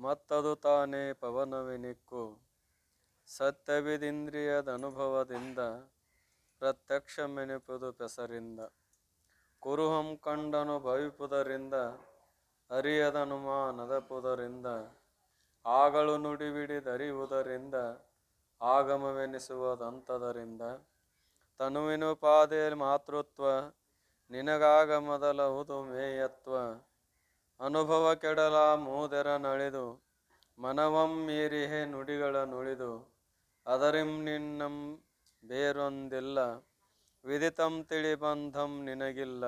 ಮತ್ತದು ತಾನೇ ಪವನವೆನಿಕ್ಕು ಸತ್ಯವಿದಿಂದ್ರಿಯದ ಅನುಭವದಿಂದ ಪ್ರತ್ಯಕ್ಷ ಮೆನುಪುದು ಪೆಸರಿಂದ ಕುರುಹಂ ಕಂಡನು ಭವಿಪುದರಿಂದ ಅರಿಯದನುಮಾನದ ಪುದರಿಂದ ಆಗಲು ನುಡಿವಿಡಿದರಿವುದರಿಂದ ಆಗಮವೆನಿಸುವುದಂತದರಿಂದ ತನುವಿನುಪಾದೆ ಮಾತೃತ್ವ ನಿನಗಾಗ ಮೊದಲಹುದು ಮೇಯತ್ವ ಅನುಭವ ಕೆಡಲ ಮೂದೆರ ನಳಿದು ಮನವಂ ಮೀರಿಹೆ ನುಡಿಗಳ ನುಳಿದು ಅದರಿಂ ನಿನ್ನಂ ಬೇರೊಂದಿಲ್ಲ ವಿದಿತಂ ತಿಳಿಬಂಧಂ ನಿನಗಿಲ್ಲ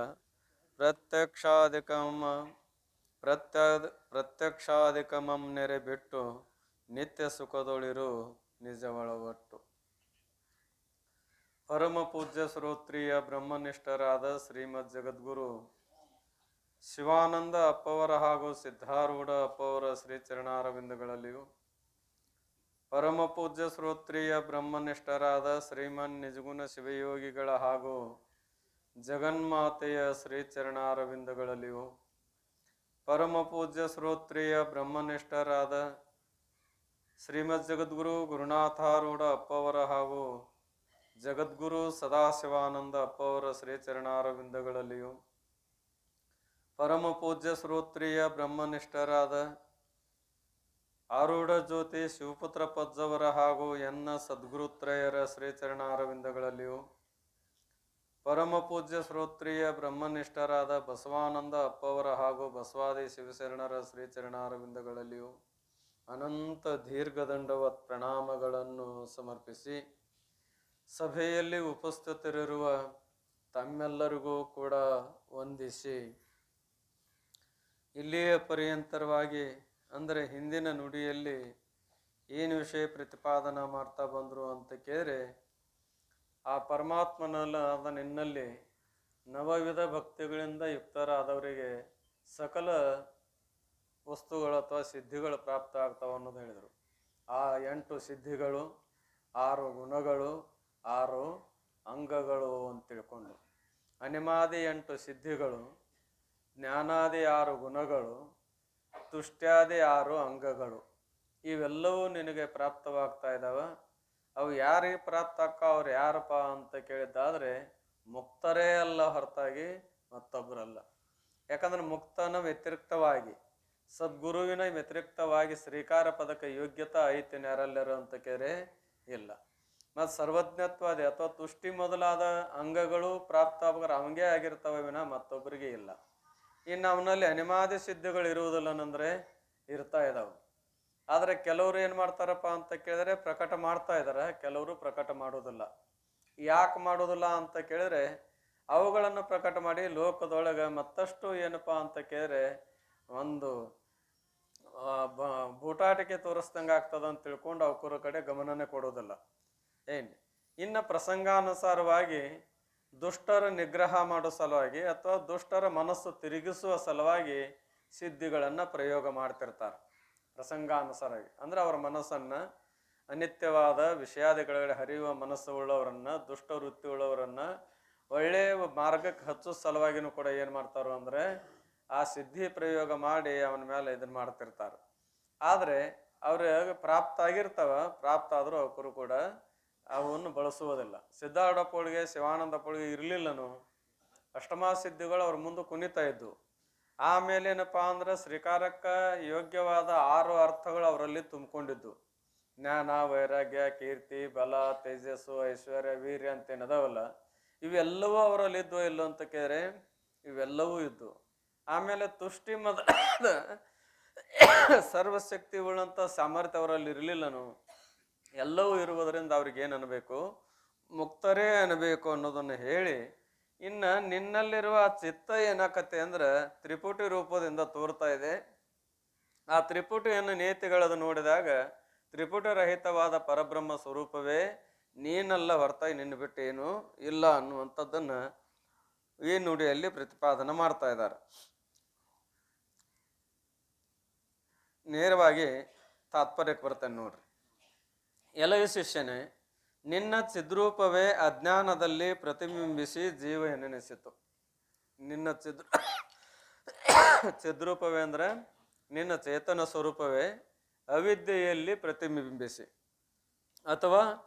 ಪ್ರತ್ಯಕ್ಷಾಧಿಕಮಂ ನೆರೆ ಬಿಟ್ಟು ನಿತ್ಯ ಸುಖದೊಳಿರು ನಿಜವಳವಟ್ಟು. ಪರಮ ಪೂಜ್ಯ ಶ್ರೋತ್ರಿಯ ಬ್ರಹ್ಮನಿಷ್ಠರಾದ ಶ್ರೀಮದ್ ಜಗದ್ಗುರು ಶಿವಾನಂದ ಅಪ್ಪವರ ಹಾಗೂ ಸಿದ್ಧಾರೂಢ ಅಪ್ಪವರ ಶ್ರೀಚರಣಾರವಿಂದಗಳಲ್ಲಿಯೂ ಪರಮ ಪೂಜ್ಯ ಶ್ರೋತ್ರಿಯ ಬ್ರಹ್ಮನಿಷ್ಠರಾದ ಶ್ರೀಮನ್ ನಿಜಗುಣ ಶಿವಯೋಗಿಗಳ ಹಾಗೂ ಜಗನ್ಮಾತೆಯ ಶ್ರೀಚರಣಾರವಿಂದಗಳಲ್ಲಿಯೂ ಪರಮ ಪೂಜ್ಯ ಶ್ರೋತ್ರಿಯ ಬ್ರಹ್ಮನಿಷ್ಠರಾದ ಶ್ರೀಮದ್ ಜಗದ್ಗುರು ಗುರುನಾಥಾರೂಢ ಅಪ್ಪವರ ಹಾಗೂ ಜಗದ್ಗುರು ಸದಾಶಿವಾನಂದ ಅಪ್ಪವರ ಶ್ರೀಚರಣಾರವಿಂದಗಳಲ್ಲಿಯೂ ಪರಮ ಪೂಜ್ಯ ಶ್ರೋತ್ರಿಯ ಬ್ರಹ್ಮನಿಷ್ಠರಾದ ಆರೂಢ ಜ್ಯೋತಿ ಶಿವಪುತ್ರ ಪಜ್ಜವರ ಹಾಗೂ ಎನ್ನ ಸದ್ಗುರುತ್ರಯರ ಶ್ರೀಚರಣಾರವಿಂದಗಳಲ್ಲಿಯೂ ಪರಮ ಪೂಜ್ಯ ಶ್ರೋತ್ರಿಯ ಬ್ರಹ್ಮನಿಷ್ಠರಾದ ಬಸವಾನಂದ ಅಪ್ಪವರ ಹಾಗೂ ಬಸವಾದಿ ಶಿವಶರಣರ ಶ್ರೀಚರಣಾರವಿಂದಗಳಲ್ಲಿಯೂ ಅನಂತ ದೀರ್ಘದಂಡವತ್ ಪ್ರಣಾಮಗಳನ್ನು ಸಮರ್ಪಿಸಿ ಸಭೆಯಲ್ಲಿ ಉಪಸ್ಥಿತರಿರುವ ತಮ್ಮೆಲ್ಲರಿಗೂ ಕೂಡ ವಂದಿಸಿ ಇಲ್ಲಿಯ ಪರ್ಯಂತರವಾಗಿ ಅಂದರೆ ಹಿಂದಿನ ನುಡಿಯಲ್ಲಿ ಏನು ವಿಷಯ ಪ್ರತಿಪಾದನ ಮಾಡ್ತಾ ಬಂದರು ಅಂತ ಕೇಳಿದ್ರೆ ಆ ಪರಮಾತ್ಮನಾದ ನಿನ್ನಲ್ಲಿ ನವವಿಧ ಭಕ್ತಿಗಳಿಂದ ಯುಕ್ತರಾದವರಿಗೆ ಸಕಲ ವಸ್ತುಗಳು ಅಥವಾ ಸಿದ್ಧಿಗಳು ಪ್ರಾಪ್ತ ಆಗ್ತಾವ ಅನ್ನೋದು ಹೇಳಿದರು. ಆ 8 ಸಿದ್ಧಿಗಳು 6 ಗುಣಗಳು 6 ಅಂಗಗಳು ಅಂತ ತಿಳ್ಕೊಂಡು ಅನಿಮಾದಿ 8 ಸಿದ್ಧಿಗಳು ಜ್ಞಾನಾದಿ 6 ಗುಣಗಳು ತುಷ್ಟ್ಯಾದಿ 6 ಅಂಗಗಳು ಇವೆಲ್ಲವೂ ನಿನಗೆ ಪ್ರಾಪ್ತವಾಗ್ತಾ ಇದ್ದಾವೆ. ಅವು ಯಾರಿಗೆ ಪ್ರಾಪ್ತ ಅವ್ರು ಯಾರಪ್ಪ ಅಂತ ಕೇಳಿದ್ದಾದ್ರೆ ಮುಕ್ತರೇ ಅಲ್ಲ ಹೊರತಾಗಿ ಮತ್ತೊಬ್ಬರಲ್ಲ. ಯಾಕಂದ್ರೆ ಮುಕ್ತನ ವ್ಯತಿರಿಕ್ತವಾಗಿ ಸದ್ಗುರುವಿನ ವ್ಯತಿರಿಕ್ತವಾಗಿ ಶ್ರೀಕಾರ ಪದಕ ಯೋಗ್ಯತಾ ಐತಿ ಯಾರಲ್ಲರು ಅಂತ ಕೇರೆ ಇಲ್ಲ. ಮತ್ತು ಸರ್ವಜ್ಞತ್ವಾದಿ ಅಥವಾ ತುಷ್ಟಿ ಮೊದಲಾದ ಅಂಗಗಳು ಪ್ರಾಪ್ತ ಅವಂಗೇ ಆಗಿರ್ತವೆ ವಿನ ಮತ್ತೊಬ್ಬರಿಗೆ ಇಲ್ಲ. ಇನ್ನು ಅವನಲ್ಲಿ ಅನಿಮಾದಿ ಸಿದ್ಧಿಗಳು ಇರುವುದಿಲ್ಲ ಅಂದ್ರೆ ಇರ್ತಾ ಇದಾವೆ. ಆದರೆ ಕೆಲವರು ಏನು ಮಾಡ್ತಾರಪ್ಪ ಅಂತ ಕೇಳಿದ್ರೆ ಪ್ರಕಟ ಮಾಡ್ತಾ ಇದ್ದಾರೆ, ಕೆಲವರು ಪ್ರಕಟ ಮಾಡೋದಿಲ್ಲ. ಯಾಕೆ ಮಾಡೋದಿಲ್ಲ ಅಂತ ಕೇಳಿದ್ರೆ ಅವುಗಳನ್ನು ಪ್ರಕಟ ಮಾಡಿ ಲೋಕದೊಳಗೆ ಮತ್ತಷ್ಟು ಏನಪ್ಪ ಅಂತ ಕೇಳಿದ್ರೆ ಒಂದು ಬೂಟಾಟಿಕೆ ತೋರಿಸ್ದಂಗೆ ಆಗ್ತದ ಅಂತ ತಿಳ್ಕೊಂಡು ಅವಕರ ಕಡೆ ಗಮನನೇ ಕೊಡೋದಿಲ್ಲ. ಇನ್ನು ಪ್ರಸಂಗಾನುಸಾರವಾಗಿ ದುಷ್ಟರ ನಿಗ್ರಹ ಮಾಡೋ ಸಲುವಾಗಿ ಅಥವಾ ದುಷ್ಟರ ಮನಸ್ಸು ತಿರುಗಿಸುವ ಸಲುವಾಗಿ ಸಿದ್ಧಿಗಳನ್ನು ಪ್ರಯೋಗ ಮಾಡ್ತಿರ್ತಾರೆ. ಪ್ರಸಂಗಾನುಸಾರವಾಗಿ ಅಂದ್ರೆ ಅವರ ಮನಸ್ಸನ್ನು ಅನಿತ್ಯವಾದ ವಿಷಯಾದಿಗಳ ಹರಿಯುವ ಮನಸ್ಸು ಉಳ್ಳವರನ್ನ ದುಷ್ಟ ವೃತ್ತಿ ಉಳ್ಳವರನ್ನ ಒಳ್ಳೆಯ ಮಾರ್ಗಕ್ಕೆ ಹಚ್ಚೋ ಸಲುವಾಗಿನೂ ಕೂಡ ಏನು ಮಾಡ್ತಾರೋ ಅಂದರೆ ಆ ಸಿದ್ಧಿ ಪ್ರಯೋಗ ಮಾಡಿ ಅವನ ಮೇಲೆ ಇದನ್ನು ಮಾಡ್ತಿರ್ತಾರೆ. ಆದರೆ ಅವ್ರಿಗೆ ಪ್ರಾಪ್ತ ಆಗಿರ್ತಾವ, ಪ್ರಾಪ್ತ ಆದರೂ ಅವಕರು ಕೂಡ ಅವನ್ನು ಬಳಸುವುದಿಲ್ಲ. ಸಿದ್ಧಾರೂಢಪ್ಪಳಿಗೆ ಶಿವಾನಂದಪ್ಪಳಿಗೆ ಇರಲಿಲ್ಲನು ಅಷ್ಟಮಾ ಸಿದ್ಧಿಗಳು ಅವ್ರ ಮುಂದೆ ಕುಣಿತಾ ಇದ್ವು. ಆಮೇಲೆ ಏನಪ್ಪಾ ಅಂದ್ರೆ ಶ್ರೀಕಾರಕ್ಕೆ ಯೋಗ್ಯವಾದ 6 ಅರ್ಥಗಳು ಅವರಲ್ಲಿ ತುಂಬಿಕೊಂಡಿದ್ದು. ಜ್ಞಾನ, ವೈರಾಗ್ಯ, ಕೀರ್ತಿ, ಬಲ, ತೇಜಸ್ಸು, ಐಶ್ವರ್ಯ, ವೀರ್ಯ ಅಂತೇನದಾವಲ್ಲ ಇವೆಲ್ಲವೂ ಅವರಲ್ಲಿ ಇದ್ವು ಇಲ್ಲೋ ಅಂತ ಕೇಳಿದ್ರೆ ಇವೆಲ್ಲವೂ ಇದ್ದು. ಆಮೇಲೆ ತುಷ್ಟಿ ಮೊದಲಾದ ಸರ್ವಶಕ್ತಿ ಉಳ್ಳಂಥ ಸಾಮರ್ಥ್ಯ ಅವರಲ್ಲಿ ಇರಲಿಲ್ಲನು. ಎಲ್ಲವೂ ಇರುವುದರಿಂದ ಅವ್ರಿಗೆ ಏನು ಅನ್ಬೇಕು, ಮುಕ್ತರೇ ಅನ್ಬೇಕು ಅನ್ನೋದನ್ನು ಹೇಳಿ ಇನ್ನು ನಿನ್ನಲ್ಲಿರುವ ಚಿತ್ತ ಏನಾಕತ್ತೆ ಅಂದ್ರೆ ತ್ರಿಪುಟಿ ರೂಪದಿಂದ ತೋರ್ತಾ ಇದೆ. ಆ ತ್ರಿಪುಟಿಯನ್ನು ನೇತಿಗಳದು ನೋಡಿದಾಗ ತ್ರಿಪುಟ ರಹಿತವಾದ ಪರಬ್ರಹ್ಮ ಸ್ವರೂಪವೇ ನೀನಲ್ಲ ಹೊರತಾಗಿ ನಿನ್ನ ಬಿಟ್ಟು ಏನು ಇಲ್ಲ ಅನ್ನುವಂಥದ್ದನ್ನು ಈ ನುಡಿಯಲ್ಲಿ ಪ್ರತಿಪಾದನೆ ಮಾಡ್ತಾ ಇದ್ದಾರೆ. ನೇರವಾಗಿ ತಾತ್ಪರ್ಯಕ್ಕೆ ಬರ್ತೇನೆ ನೋಡ್ರಿ. ಎಲೈ ಶಿಷ್ಯನೇ, ನಿನ್ನ ಚಿದ್ರೂಪವೇ ಅಜ್ಞಾನದಲ್ಲಿ ಪ್ರತಿಬಿಂಬಿಸಿ ಜೀವ ಎನ್ನೆನಿಸಿತು. ನಿನ್ನ ಚಿದ್ರೂಪವೇ ಅಂದ್ರೆ ನಿನ್ನ ಚೇತನ ಸ್ವರೂಪವೇ ಅವಿದ್ಯೆಯಲ್ಲಿ ಪ್ರತಿಬಿಂಬಿಸಿ ಅಥವಾ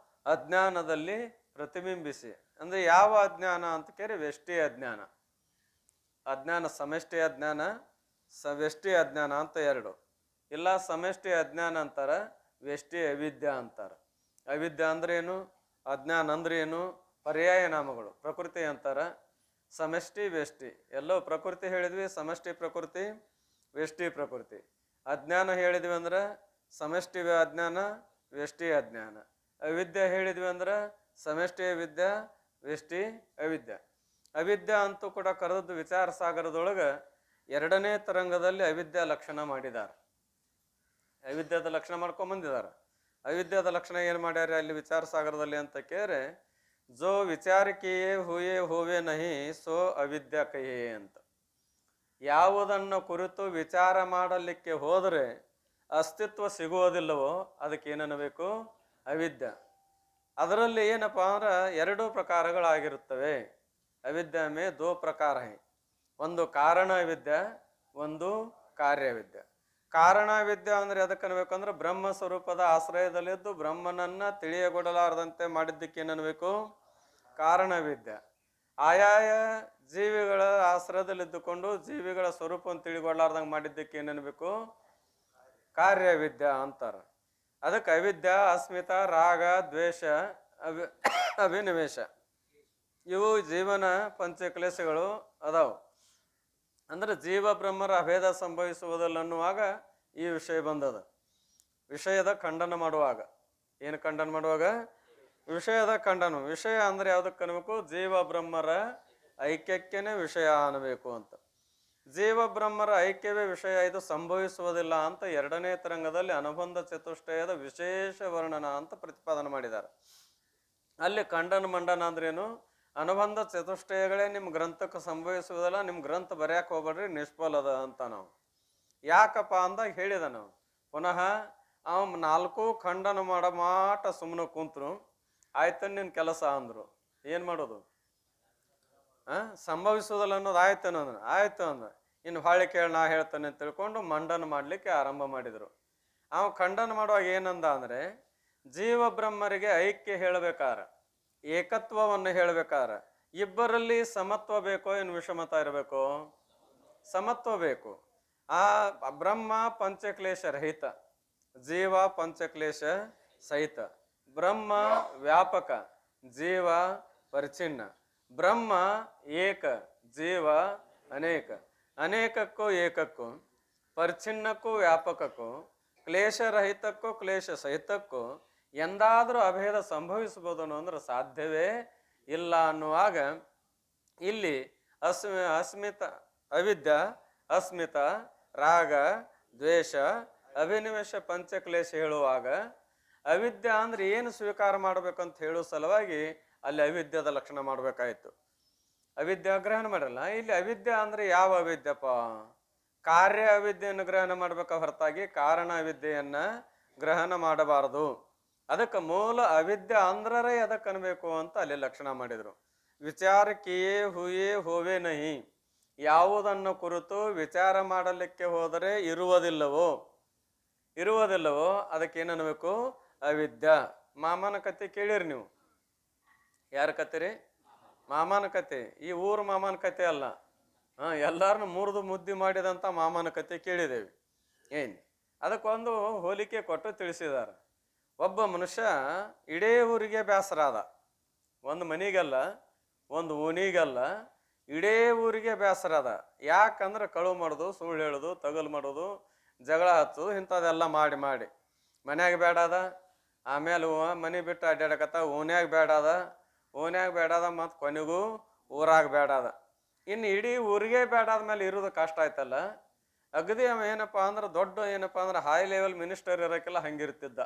ಅಜ್ಞಾನದಲ್ಲಿ ಪ್ರತಿಬಿಂಬಿಸಿ. ಅಂದರೆ ಯಾವ ಅಜ್ಞಾನ ಅಂತ ಕೇಳಿ ವ್ಯಷ್ಟಿ ಅಜ್ಞಾನ. ಅಜ್ಞಾನ ಸಮಷ್ಟಿ ಅಜ್ಞಾನ, ವ್ಯಷ್ಟಿ ಅಜ್ಞಾನ ಅಂತ ಎರಡು. ಇಲ್ಲ ಸಮಷ್ಟಿ ಅಜ್ಞಾನ ಅಂತಾರ, ವ್ಯಷ್ಟಿ ಅವಿದ್ಯಾ ಅಂತಾರ. ಅವಿದ್ಯೆ ಅಂದ್ರೆ ಏನು, ಅಜ್ಞಾನ ಅಂದ್ರೆ ಏನು, ಪರ್ಯಾಯ ನಾಮಗಳು. ಪ್ರಕೃತಿ ಅಂತಾರ, ಸಮಷ್ಟಿ ವ್ಯಷ್ಟಿ. ಎಲ್ಲೋ ಪ್ರಕೃತಿ ಹೇಳಿದ್ವಿ, ಸಮಷ್ಟಿ ಪ್ರಕೃತಿ, ವ್ಯಷ್ಟಿ ಪ್ರಕೃತಿ. ಅಜ್ಞಾನ ಹೇಳಿದ್ವಿ ಅಂದ್ರೆ ಸಮಷ್ಟಿ ಅಜ್ಞಾನ, ವ್ಯಷ್ಟಿ ಅಜ್ಞಾನ. ಅವಿದ್ಯೆ ಹೇಳಿದ್ವಿ ಅಂದ್ರೆ ಸಮಷ್ಟಿ ವಿದ್ಯಾ, ವ್ಯಷ್ಟಿ ಅವಿದ್ಯೆ. ಅವಿದ್ಯಾ ಅಂತೂ ಕೂಡ ಕರೆದದ್ದು ವಿಚಾರ ಸಾಗರದೊಳಗೆ ಎರಡನೇ ತರಂಗದಲ್ಲಿ ಅವಿದ್ಯಾ ಲಕ್ಷಣ ಮಾಡಿದ್ದಾರೆ. ಅವಿದ್ಯಾದ ಲಕ್ಷಣ ಮಾಡ್ಕೊಂಡ್ ಬಂದಿದ್ದಾರೆ. ಅವಿದ್ಯಾದ ಲಕ್ಷಣ ಏನು ಮಾಡ್ಯಾರ ಅಲ್ಲಿ ವಿಚಾರ ಸಾಗರದಲ್ಲಿ ಅಂತ ಕೇಳಿದ್ರೆ, ಜೋ ವಿಚಾರ ಕಿಯೇ ಹುಯೇ ಹೋವೆ ನಹಿ ಸೋ ಅವಿದ್ಯಾ ಕಹೇ ಅಂತ. ಯಾವುದನ್ನು ಕುರಿತು ವಿಚಾರ ಮಾಡಲಿಕ್ಕೆ ಹೋದರೆ ಅಸ್ತಿತ್ವ ಸಿಗುವುದಿಲ್ಲವೋ ಅದಕ್ಕೆ ಏನನ್ನಬೇಕು, ಅವಿದ್ಯೆ. ಅದರಲ್ಲಿ ಏನಪ್ಪಾ ಅಂದ್ರೆ ಎರಡು ಪ್ರಕಾರಗಳಾಗಿರುತ್ತವೆ. ಅವಿದ್ಯೆ ಮೇ ದೋ ಪ್ರಕಾರ ಹೈ, ಒಂದು ಕಾರಣ ವಿದ್ಯೆ, ಒಂದು ಕಾರ್ಯವಿದ್ಯೆ. ಕಾರಣ ವಿದ್ಯೆ ಅಂದ್ರೆ ಅದಕ್ಕೆ ಅನ್ಬೇಕಂದ್ರೆ ಬ್ರಹ್ಮ ಸ್ವರೂಪದ ಆಶ್ರಯದಲ್ಲಿದ್ದು ಬ್ರಹ್ಮನನ್ನ ತಿಳಿಯಗೊಡಲಾರದಂತೆ ಮಾಡಿದ್ದಕ್ಕೆ ಏನನ್ಬೇಕು, ಕಾರಣ ವಿದ್ಯೆ. ಆಯಾಯ ಜೀವಿಗಳ ಆಶ್ರಯದಲ್ಲಿದ್ದುಕೊಂಡು ಜೀವಿಗಳ ಸ್ವರೂಪವನ್ನು ತಿಳಿಗೊಳ್ಳಾರ್ದಂಗೆ ಮಾಡಿದ್ದಕ್ಕೆ ಏನನ್ಬೇಕು, ಕಾರ್ಯವಿದ್ಯಾ ಅಂತಾರ. ಅದಕ್ಕೆ ಅವಿದ್ಯಾ, ಅಸ್ಮಿತ, ರಾಗ, ದ್ವೇಷ, ಅಭಿನಿವೇಶ ಇವು ಜೀವನ ಪಂಚಕ್ಲೇಶಗಳು ಅದಾವು. ಅಂದ್ರೆ ಜೀವ ಬ್ರಹ್ಮರ ಅಭೇದ ಸಂಭವಿಸುವುದಿಲ್ಲ ಅನ್ನುವಾಗ ಈ ವಿಷಯ ಬಂದದ. ವಿಷಯದ ಖಂಡನ ಮಾಡುವಾಗ, ಏನು ಖಂಡನ ಮಾಡುವಾಗ, ವಿಷಯದ ಖಂಡನ. ವಿಷಯ ಅಂದ್ರೆ ಯಾವ್ದಕ್ಕೆ ಅನ್ಬೇಕು, ಜೀವ ಬ್ರಹ್ಮರ ಐಕ್ಯಕ್ಕೆನೆ ವಿಷಯ ಅನ್ನಬೇಕು ಅಂತ. ಜೀವ ಬ್ರಹ್ಮರ ಐಕ್ಯವೇ ವಿಷಯ, ಇದು ಸಂಭವಿಸುವುದಿಲ್ಲ ಅಂತ ಎರಡನೇ ತರಂಗದಲ್ಲಿ ಅನುಬಂಧ ಚತುಷ್ಟಯದ ವಿಶೇಷ ವರ್ಣನ ಅಂತ ಪ್ರತಿಪಾದನೆ ಮಾಡಿದ್ದಾರೆ. ಅಲ್ಲಿ ಖಂಡನ ಮಂಡನ ಅಂದ್ರೇನು, ಅನುಬಂಧ ಚತುಷ್ಟಯಗಳೇ ನಿಮ್ಮ ಗ್ರಂಥಕ್ಕೆ ಸಂಭವಿಸುವುದಿಲ್ಲ, ನಿಮ್ಮ ಗ್ರಂಥ ಬರ್ಯಾಕೆ ಹೋಗ್ಬೇಡ್ರಿ, ನಿಷ್ಫಲದ ಅಂತ ನಾವು. ಯಾಕಪ್ಪ ಅಂದಾಗ ಹೇಳಿದ ನಾವು. ಪುನಃ ಅವ 4 ಖಂಡನ ಮಾಡ ಮಾಟ ಸುಮ್ಮನೆ ಕುಂತ್ರು, ಆಯ್ತು ನಿನ್ನ ಕೆಲಸ ಅಂದ್ರು. ಏನು ಮಾಡೋದು, ಸಂಭವಿಸುವುದಿಲ್ಲ ಅನ್ನೋದು ಆಯ್ತು ಅನ್ನೋದು ಆಯ್ತು ಅಂದ. ಇನ್ನು ಹೊಳ್ಳಿ ಕೇಳಿ ನಾ ಹೇಳ್ತಾನೆ ಅಂತ ತಿಳ್ಕೊಂಡು ಮಂಡನ ಮಾಡಲಿಕ್ಕೆ ಆರಂಭ ಮಾಡಿದರು. ಅವ ಖಂಡನ ಮಾಡುವಾಗ ಏನಂದ ಅಂದರೆ, ಜೀವ ಬ್ರಹ್ಮರಿಗೆ ಐಕ್ಯ ಹೇಳಬೇಕಾರ, ಏಕತ್ವವನ್ನು ಹೇಳಬೇಕಾರ ಇಬ್ಬರಲ್ಲಿ ಸಮತ್ವ ಬೇಕೋ ಏನು ವಿಷಮತ ಇರಬೇಕೋ, ಸಮತ್ವ ಬೇಕು. ಆ ಬ್ರಹ್ಮ ಪಂಚಕ್ಲೇಶ ರಹಿತ, ಜೀವ ಪಂಚಕ್ಲೇಶ ಸಹಿತ. ಬ್ರಹ್ಮ ವ್ಯಾಪಕ, ಜೀವ ಪರಿಚ್ಛಿನ್ನ. ಬ್ರಹ್ಮ ಏಕ, ಜೀವ ಅನೇಕ. ಅನೇಕಕ್ಕೂ ಏಕಕ್ಕೂ, ಪರಿಚ್ಛಿನ್ನಕ್ಕೂ ವ್ಯಾಪಕಕ್ಕೂ, ಕ್ಲೇಶರಹಿತಕ್ಕೂ ಕ್ಲೇಶ ಸಹಿತಕ್ಕೂ ಎಂದಾದರೂ ಅಭೇದ ಸಂಭವಿಸಬಹುದು ಅಂದ್ರೆ ಸಾಧ್ಯವೇ ಇಲ್ಲ ಅನ್ನುವಾಗ ಇಲ್ಲಿ ಅಸ್ಮಿತ ಅವಿದ್ಯ, ಅಸ್ಮಿತ, ರಾಗ, ದ್ವೇಷ, ಅಭಿನಿವೇಶ ಪಂಚಕ್ಲೇಶ ಹೇಳುವಾಗ ಅವಿದ್ಯೆ ಅಂದ್ರೆ ಏನು ಸ್ವೀಕಾರ ಮಾಡ್ಬೇಕಂತ ಹೇಳೋ ಸಲುವಾಗಿ ಅಲ್ಲಿ ಅವಿದ್ಯದ ಲಕ್ಷಣ ಮಾಡ್ಬೇಕಾಯ್ತು. ಅವಿದ್ಯೆ ಗ್ರಹಣ ಮಾಡಲ್ಲ. ಇಲ್ಲಿ ಅವಿದ್ಯೆ ಅಂದ್ರೆ ಯಾವ ಅವಿದ್ಯಪ್ಪ, ಕಾರ್ಯ ಅವಿದ್ಯೆಯನ್ನು ಗ್ರಹಣ ಮಾಡ್ಬೇಕ ಹೊರತಾಗಿ ಕಾರಣ ಅವಿದ್ಯೆಯನ್ನ ಗ್ರಹಣ ಮಾಡಬಾರದು. ಅದಕ್ಕೆ ಮೂಲ ಅವಿದ್ಯೆ ಅಂದ್ರರೇ ಅದಕ್ಕೆ ಅನ್ಬೇಕು ಅಂತ ಅಲ್ಲಿ ಲಕ್ಷಣ ಮಾಡಿದ್ರು. ವಿಚಾರ ಕಿಯೇ ಹುಯೇ ಹೋವೆ ನಹಿ, ಯಾವುದನ್ನು ಕುರಿತು ವಿಚಾರ ಮಾಡಲಿಕ್ಕೆ ಹೋದರೆ ಇರುವುದಿಲ್ಲವೋ ಅದಕ್ಕೆ ಏನನ್ಬೇಕು, ಅವಿದ್ಯಾ. ಮಾಮನ ಕತೆ ಕೇಳಿರಿ ನೀವು, ಯಾರ ಕತೆ ರೀ, ಮಾಮನ ಕತೆ. ಈ ಊರು ಮಾಮನ ಕತೆ ಅಲ್ಲ, ಎಲ್ಲಾರನ್ನು ಮುರಿದು ಮುದ್ದಿ ಮಾಡಿದಂಥ ಮಾಮನ ಕತೆ ಕೇಳಿದ್ದೇವೆ. ಏನು ಅದಕ್ಕೊಂದು ಹೋಲಿಕೆ ಕೊಟ್ಟು ತಿಳಿಸಿದ್ದಾರೆ. ಒಬ್ಬ ಮನುಷ್ಯ ಇಡೀ ಊರಿಗೆ ಬೇಸರ ಆದ, ಒಂದು ಮನಿಗಲ್ಲ, ಒಂದು ಓಣಿಗಲ್ಲ, ಇಡೀ ಊರಿಗೆ ಬೇಸರ ಅದ. ಯಾಕಂದ್ರೆ ಕಳುವು ಮಾಡೋದು, ಸುಳ್ಳು ಹೇಳೋದು, ತಗಲು ಮಾಡೋದು, ಜಗಳ ಹಚ್ಚೋದು, ಇಂಥದ್ದೆಲ್ಲ ಮಾಡಿ ಮನ್ಯಾಗ ಬೇಡದ. ಆಮೇಲೆ ಮನೆ ಬಿಟ್ಟು ಅಡ್ಡಾಡಕತ್ತ, ಓನ್ಯಾಗ ಬೇಡದ, ಮತ್ತು ಕೊನೆಗೂ ಊರಾಗ ಬೇಡದ. ಇನ್ನು ಇಡೀ ಊರಿಗೆ ಬೇಡಾದ್ಮೇಲೆ ಇರೋದು ಕಷ್ಟ ಆಯ್ತಲ್ಲ. ಅಗದಿ ಅವ ಏನಪ್ಪ ಅಂದ್ರೆ ದೊಡ್ಡ ಏನಪ್ಪ ಅಂದ್ರೆ ಹೈ ಲೆವೆಲ್ ಮಿನಿಸ್ಟರ್ ಇರೋಕ್ಕೆಲ್ಲ ಹಂಗಿರ್ತಿದ್ದ.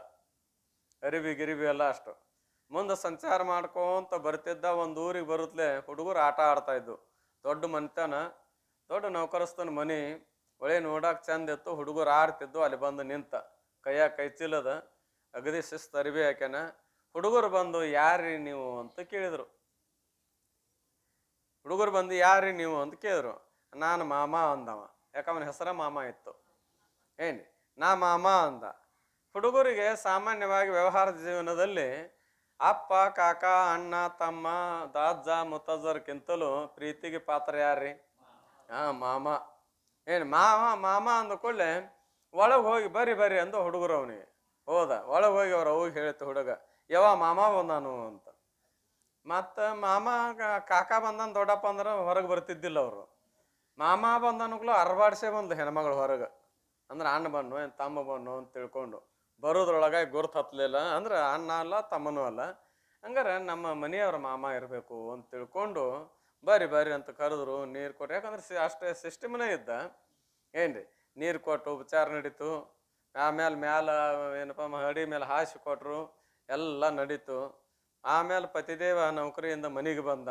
ಗಿರಿಬಿ ಎಲ್ಲ ಅಷ್ಟು ಮುಂದೆ ಸಂಚಾರ ಮಾಡ್ಕೊಂತ ಬರ್ತಿದ್ದ. ಒಂದು ಊರಿಗೆ ಬರುತ್ತಲೇ ಹುಡುಗರು ಆಟ ಆಡ್ತಾ ಇದ್ದು. ದೊಡ್ಡ ಮನೆತನ, ದೊಡ್ಡ ನೌಕರಸ್ಥನ ಮನೆ, ಒಳ್ಳೆ ನೋಡಕ್ಕೆ ಚಂದ ಇತ್ತು. ಹುಡುಗರು ಆಡ್ತಿದ್ದು. ಅಲ್ಲಿ ಬಂದು ನಿಂತ, ಕೈಯಾಗ ಕೈ ಚೀಲದ, ಅಗದಿ ಶಿಸ್ತು ಅರಿವಿ ಹಾಕ್ಯಾನ. ಹುಡುಗರು ಬಂದು ಯಾರ್ರಿ ನೀವು ಅಂತ ಕೇಳಿದ್ರು. ಹುಡುಗರು ಬಂದು ಯಾರ್ರಿ ನೀವು ಅಂತ ಕೇಳಿದ್ರು. ನಾನು ಮಾಮ ಅಂದವ, ಯಾಕಮ್ಮನ ಹೆಸರ ಮಾಮ ಇತ್ತು. ಏನು ನಾ ಮಾಮ ಅಂದ. ಹುಡುಗರಿಗೆ ಸಾಮಾನ್ಯವಾಗಿ ವ್ಯವಹಾರದ ಜೀವನದಲ್ಲಿ ಅಪ್ಪ ಕಾಕ ಅಣ್ಣ ತಮ್ಮ ದಾಜ್ಜ ಮುತ್ತಜ್ಜರ್ಕಿಂತಲೂ ಪ್ರೀತಿಗೆ ಪಾತ್ರ ಯಾರ್ರಿ? ಮಾಮ. ಏನು ಮಾಮ ಮಾಮ ಅಂದ ಕೂಡಲೇ ಒಳಗೆ ಹೋಗಿ ಬರ್ರಿ ಬರ್ರಿ ಅಂದು ಹುಡುಗರು ಅವನಿಗೆ ಹೋದ. ಒಳಗೆ ಹೋಗಿ ಅವ್ರು ಹೋಗಿ ಹೇಳಿತು ಹುಡುಗ, ಯಾವ ಮಾಮ ಬಂದಾನು ಅಂತ. ಮತ್ತು ಮಾಮ ಕಾಕ ಬಂದನ್ ದೊಡ್ಡಪ್ಪ ಅಂದ್ರೆ ಹೊರಗೆ ಬರ್ತಿದ್ದಿಲ್ಲ ಅವರು. ಮಾಮ ಬಂದನುಗ್ಲು ಅರ್ಬಾಡ್ಸೆ ಬಂದು ಹೆಣ್ಮಗಳು ಹೊರಗೆ, ಅಂದ್ರೆ ಅಣ್ಣ ಬಣ್ಣು ಏನು ತಮ್ಮ ಬಣ್ಣು ಅಂತ ತಿಳ್ಕೊಂಡು ಬರೋದ್ರೊಳಗೆ ಗುರ್ತು ಹತ್ತಲಿಲ್ಲ, ಅಂದ್ರೆ ಅಣ್ಣ ಅಲ್ಲ ತಮ್ಮನೂ ಅಲ್ಲ. ಹಂಗಾರೆ ನಮ್ಮ ಮನೆಯವ್ರ ಮಾಮ ಇರಬೇಕು ಅಂತ ತಿಳ್ಕೊಂಡು ಬರ್ರಿ ಬರ್ರಿ ಅಂತ ಕರೆದ್ರು. ನೀರು ಕೊಟ್ಟು, ಯಾಕಂದ್ರೆ ಅಷ್ಟೇ ಸಿಸ್ಟಮ್ನೇ ಇದ್ದ. ಏನ್ರಿ ನೀರು ಕೊಟ್ಟು ಉಪಚಾರ ನಡೀತು. ಆಮೇಲೆ ಏನಪ್ಪ ಅಡಿ ಮೇಲೆ ಹಾಸಿ ಕೊಟ್ಟರು, ಎಲ್ಲ ನಡೀತು. ಆಮೇಲೆ ಪತಿದೇವ ನೌಕರಿಯಿಂದ ಮನೆಗೆ ಬಂದ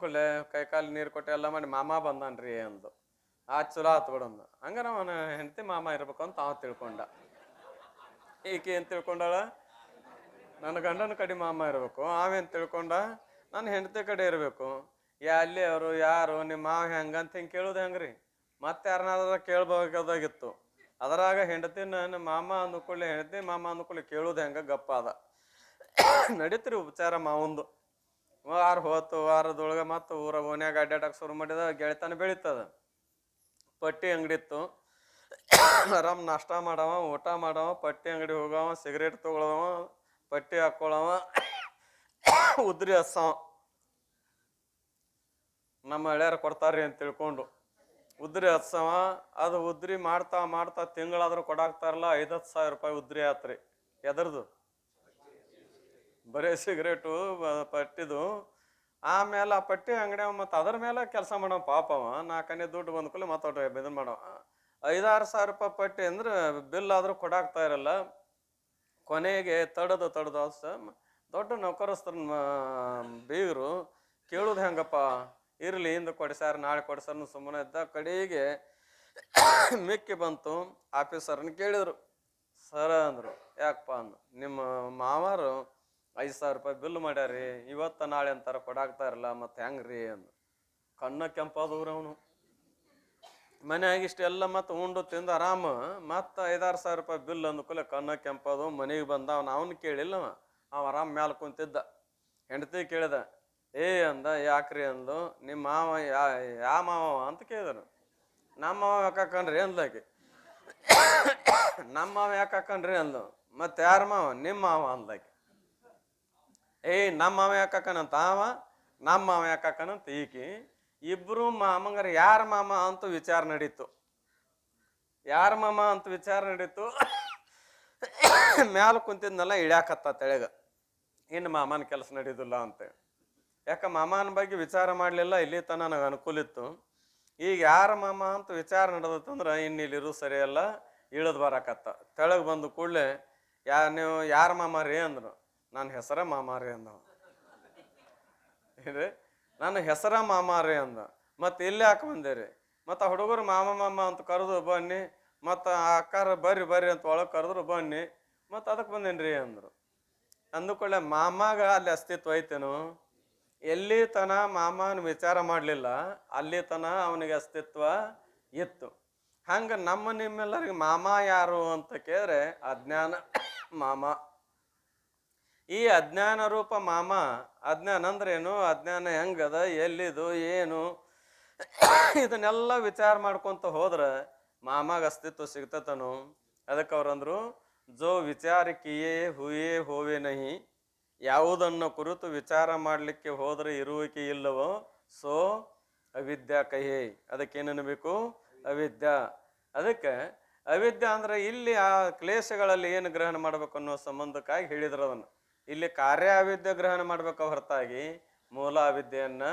ಕೂಡಲೇ ಕೈಕಾಲು ನೀರು ಕೊಟ್ಟು ಎಲ್ಲ ಮಾಡಿ ಮಾಮ ಬಂದಾನ್ರಿ ಅಂದು. ಚಲೋ ಆತು ಬಿಡಂದು. ಹಂಗಾರೆ ಅವನ ಹೆಂಡತಿ ಮಾಮ ಇರ್ಬೇಕು ಅಂತ ಅವ ತಿಳ್ಕೊಂಡ. ಈಕೆ ಏನು ತಿಳ್ಕೊಂಡಾಳ? ನನ್ನ ಗಂಡನ ಕಡೆ ಮಾಮ ಇರಬೇಕು. ಆವೇನು ತಿಳ್ಕೊಂಡ? ನನ್ನ ಹೆಂಡತಿ ಕಡೆ ಇರಬೇಕು. ಅಲ್ಲಿ ಅವರು ಯಾರು ನಿಮ್ಮ ಮಾವ ಹೆಂಗಂತ ಹಿಂಗೆ ಕೇಳೋದು ಹೆಂಗ್ರಿ? ಮತ್ತೆ ಯಾರನ್ನಾದ್ರೂ ಕೇಳ್ಬೇಕಾಗಿತ್ತು. ಅದರಾಗ ಹೆಂಡತಿನ ಮಾಮ ಅಂದ್ಕೊಳ್ಳಿ, ಹೆಂಡತಿ ಮಾಮ ಅಂದ್ಕೊಳ್ಳಿ ಕೇಳೋದು ಹೆಂಗೆ ಗಪ್ಪ ಅದ. ನಡೀತ್ರಿ ಉಪಚಾರ ಮಾವಂದು. ವಾರ ಹೋತು. ವಾರದೊಳಗೆ ಮತ್ತು ಓನ್ಯಾಗ ಅಡ್ಡಾಡಕ್ಕೆ ಶುರು ಮಾಡಿದ. ಗೆಳೆತನ ಬೆಳೀತದ. ಪಟ್ಟಿ ಅಂಗಡಿ ಇತ್ತು. ಆರಾಮ್ ನಾಷ್ಟ ಮಾಡವ, ಊಟ ಮಾಡವ, ಪಟ್ಟಿ ಅಂಗಡಿ ಹೋಗವ, ಸಿಗರೇಟ್ ತೊಗೊಳವ, ಪಟ್ಟಿ ಹಾಕ್ಕೊಳವ, ಉದ್ರಿ ಹಸ್ಸವ. ನಮ್ಮ ಹಳ್ಯಾರ ಕೊಡ್ತಾರ್ರಿ ಅಂತ ತಿಳ್ಕೊಂಡು ಉದ್ರಿ ಹತ್ಸವ. ಅದು ಉದ್ರಿ ಮಾಡ್ತಾ ತಿಂಗಳಾದ್ರೂ ಕೊಡಾಕ್ತಾರಲ್ಲ, 5-10 ರೂಪಾಯಿ ಉದ್ರಿ ಆತ್ರಿ. ಎದರ್ದು? ಬರೀ ಸಿಗರೇಟು ಪಟ್ಟಿದು. ಆಮೇಲೆ ಆ ಪಟ್ಟಿ ಅಂಗಡಿ ಮತ್ತು ಅದ್ರ ಮೇಲೆ ಕೆಲಸ ಮಾಡವ ಪಾಪವ. 4 ದುಡ್ಡು ಬಂದ್ಕೂಲೆ ಮತ್ತೆ ಇದನ್ನು ಮಾಡವ. 5-6 ಸಾವಿರ ರೂಪಾಯಿ ಪಟ್ಟಿ ಅಂದ್ರೆ ಬಿಲ್ ಆದರೂ ಕೊಡಾಕ್ತಾ ಇರಲ್ಲ. ಕೊನೆಗೆ ತಡದು ದೊಡ್ಡ ನೌಕರಸ್ಥರ ಬೀಗರು ಕೇಳೋದು ಹೆಂಗಪ್ಪ, ಇರಲಿ ಇಂದು ಕೊಡಿಸ್ಯಾರ ನಾಳೆ ಕೊಡಿಸ್ಯಾರ ಸುಮ್ಮನೆ ಇದ್ದ. ಕಡೆಗೆ ಮಿಕ್ಕಿ ಬಂತು. ಆಫೀಸರ್ನ ಕೇಳಿದ್ರು. ಸರ ಅಂದರು. ಯಾಕಪ್ಪ ಅಂದು, ನಿಮ್ಮ ಮಾವಾರು 5,000 ರೂಪಾಯಿ ಬಿಲ್ ಮಾಡ್ಯಾರಿ, ಇವತ್ತು ನಾಳೆ ಅಂತಾರ ಕೊಡಾಕ್ತಾ ಇರಲ್ಲ, ಮತ್ತೆ ಹೆಂಗ್ರಿ ಅಂದು. ಕಣ್ಣ ಕೆಂಪಾದವ್ರು ಅವನು. ಮನೆಯಾಗ ಇಷ್ಟೆಲ್ಲ ಮತ್ತು ಉಂಡು ತಿಂದು ಆರಾಮ. ಮತ್ತು 5-6 ಸಾವಿರ ರೂಪಾಯಿ ಬಿಲ್ ಅಂದ್ಕೂಲೆ ಕಣ್ಣ ಕೆಂಪದು. ಮನೆಗೆ ಬಂದ. ಅವನು ಕೇಳಿಲ್ಲ. ಅವ ಆರಾಮ ಮ್ಯಾಲ ಕುಂತಿದ್ದ. ಹೆಂಡತಿ ಕೇಳಿದ, ಅಂದ. ಯಾಕ್ರಿ ಅಂದು. ನಿಮ್ಮ ಮಾವ ಯಾ ಮಾವ ಅಂತ ಕೇಳಿದನು. ನಮ್ಮ ಮಾವ ಯಾಕಂಡ್ರಿ ಅಂದ್ಲಾಕಿ. ನಮ್ಮ ಮಾವ ಯಾಕಂಡ್ರಿ ಅಂದ್ಲು. ಮತ್ತೆ ಯಾರ ಮಾವ? ನಿಮ್ಮ ಮಾವ ಅಂದ್ಲಾಕಿ. ನಮ್ಮ ಮಾವ ಯಾಕಂತ ನಮ್ಮ ಮಾವ ಯಾಕಂತ ಈಕಿ. ಇಬ್ರು ಮಾಮಂಗಾರ ಯಾರ ಮಾಮ ಅಂತ ವಿಚಾರ ನಡೀತು. ಯಾರ ಮಾಮ ಅಂತ ವಿಚಾರ ನಡೀತು. ಮ್ಯಾಲ ಕುಂತಿದ್ನೆಲ್ಲ ಇಳ್ಯಾಕತ್ತ ತೆಳಗ. ಇನ್ನು ಮಾಮನ ಕೆಲಸ ನಡೀದಿಲ್ಲ ಅಂತೇಳಿ. ಯಾಕೆ ಮಾಮನ ಬಗ್ಗೆ ವಿಚಾರ ಮಾಡಲಿಲ್ಲ. ಇಲ್ಲಿ ತನ ನನಗೆ ಅನುಕೂಲ ಇತ್ತು. ಈಗ ಯಾರ ಮಾಮ ಅಂತ ವಿಚಾರ ನಡೆದತ್ತಂದ್ರೆ ಇನ್ನು ಇಲ್ಲಿರು ಸರಿಯಲ್ಲ, ಇಳಿದು ಬರಕತ್ತ. ತೆಳಗೆ ಬಂದು ಕೂಡಲೇ ನೀವು ಯಾರ ಮಾಮ ರೀ ಅಂದರು. ನನ್ನ ಹೆಸರ ಮಾಮ ರೀ ಅಂದ. ಏನ್ರಿ? ನನ್ನ ಹೆಸರ ಮಾಮ ರೀ ಅಂದ. ಮತ್ತು ಇಲ್ಲಿ ಯಾಕೆ ಬಂದೇರಿ? ಮತ್ತು ಆ ಹುಡುಗರು ಮಾಮ ಅಂತ ಕರೆದು ಬನ್ನಿ, ಮತ್ತು ಆ ಅಕ್ಕಾರ ಬರ್ರಿ ಅಂತ ಒಳಗೆ ಕರೆದ್ರು ಬನ್ನಿ, ಮತ್ತು ಅದಕ್ಕೆ ಬಂದೇನ್ರಿ ಅಂದರು. ಅಂದುಕೊಳ್ಳೆ ಮಾಮಾಗ ಅಲ್ಲಿ ಅಸ್ತಿತ್ವ ಐತೇನು? ಎಲ್ಲಿ ತನ ಮಾಮನ ವಿಚಾರ ಮಾಡಲಿಲ್ಲ, ಅಲ್ಲಿ ತನ ಅವನಿಗೆ ಅಸ್ತಿತ್ವ ಇತ್ತು. ಹಂಗೆ ನಿಮ್ಮೆಲ್ಲರಿಗೆ ಮಾಮ ಯಾರು ಅಂತ ಕೇಳಿದ್ರೆ ಅಜ್ಞಾನ ಮಾಮ. ಈ ಅಜ್ಞಾನ ರೂಪ ಮಾಮ. ಅಜ್ಞಾನ ಅಂದ್ರೇನು? ಅಜ್ಞಾನ ಹೆಂಗದ, ಎಲ್ಲಿದು, ಏನು, ಇದನ್ನೆಲ್ಲ ವಿಚಾರ ಮಾಡ್ಕೊಂತ ಹೋದ್ರೆ ಮಾಮಾಗ ಅಸ್ತಿತ್ವ ಸಿಗ್ತತನು. ಅದಕ್ಕೆ ಅವ್ರಂದ್ರು, ಜೋ ವಿಚಾರ ಕಿಯೇ ಹುಯೇ ಹೋವೆ ನಹಿ, ಯಾವುದನ್ನು ಕುರಿತು ವಿಚಾರ ಮಾಡಲಿಕ್ಕೆ ಹೋದ್ರೆ ಇರುವಿಕೆ ಇಲ್ಲವೋ ಸೋ ಅವಿದ್ಯಾ ಕಹಿ. ಅದಕ್ಕೇನಬೇಕು? ಅವಿದ್ಯಾ. ಅದಕ್ಕೆ ಅವಿದ್ಯಾ ಅಂದ್ರೆ ಇಲ್ಲಿ ಆ ಕ್ಲೇಶಗಳಲ್ಲಿ ಏನು ಗ್ರಹಣ ಮಾಡ್ಬೇಕು ಅನ್ನೋ ಸಂಬಂಧಕ್ಕಾಗಿ ಹೇಳಿದ್ರು ಅದನ್ನು. ಇಲ್ಲಿ ಕಾರ್ಯ ಅವಿದ್ಯೆ ಗ್ರಹಣ ಮಾಡ್ಬೇಕು ಹೊರತಾಗಿ ಮೂಲ ಅವಿದ್ಯೆಯನ್ನ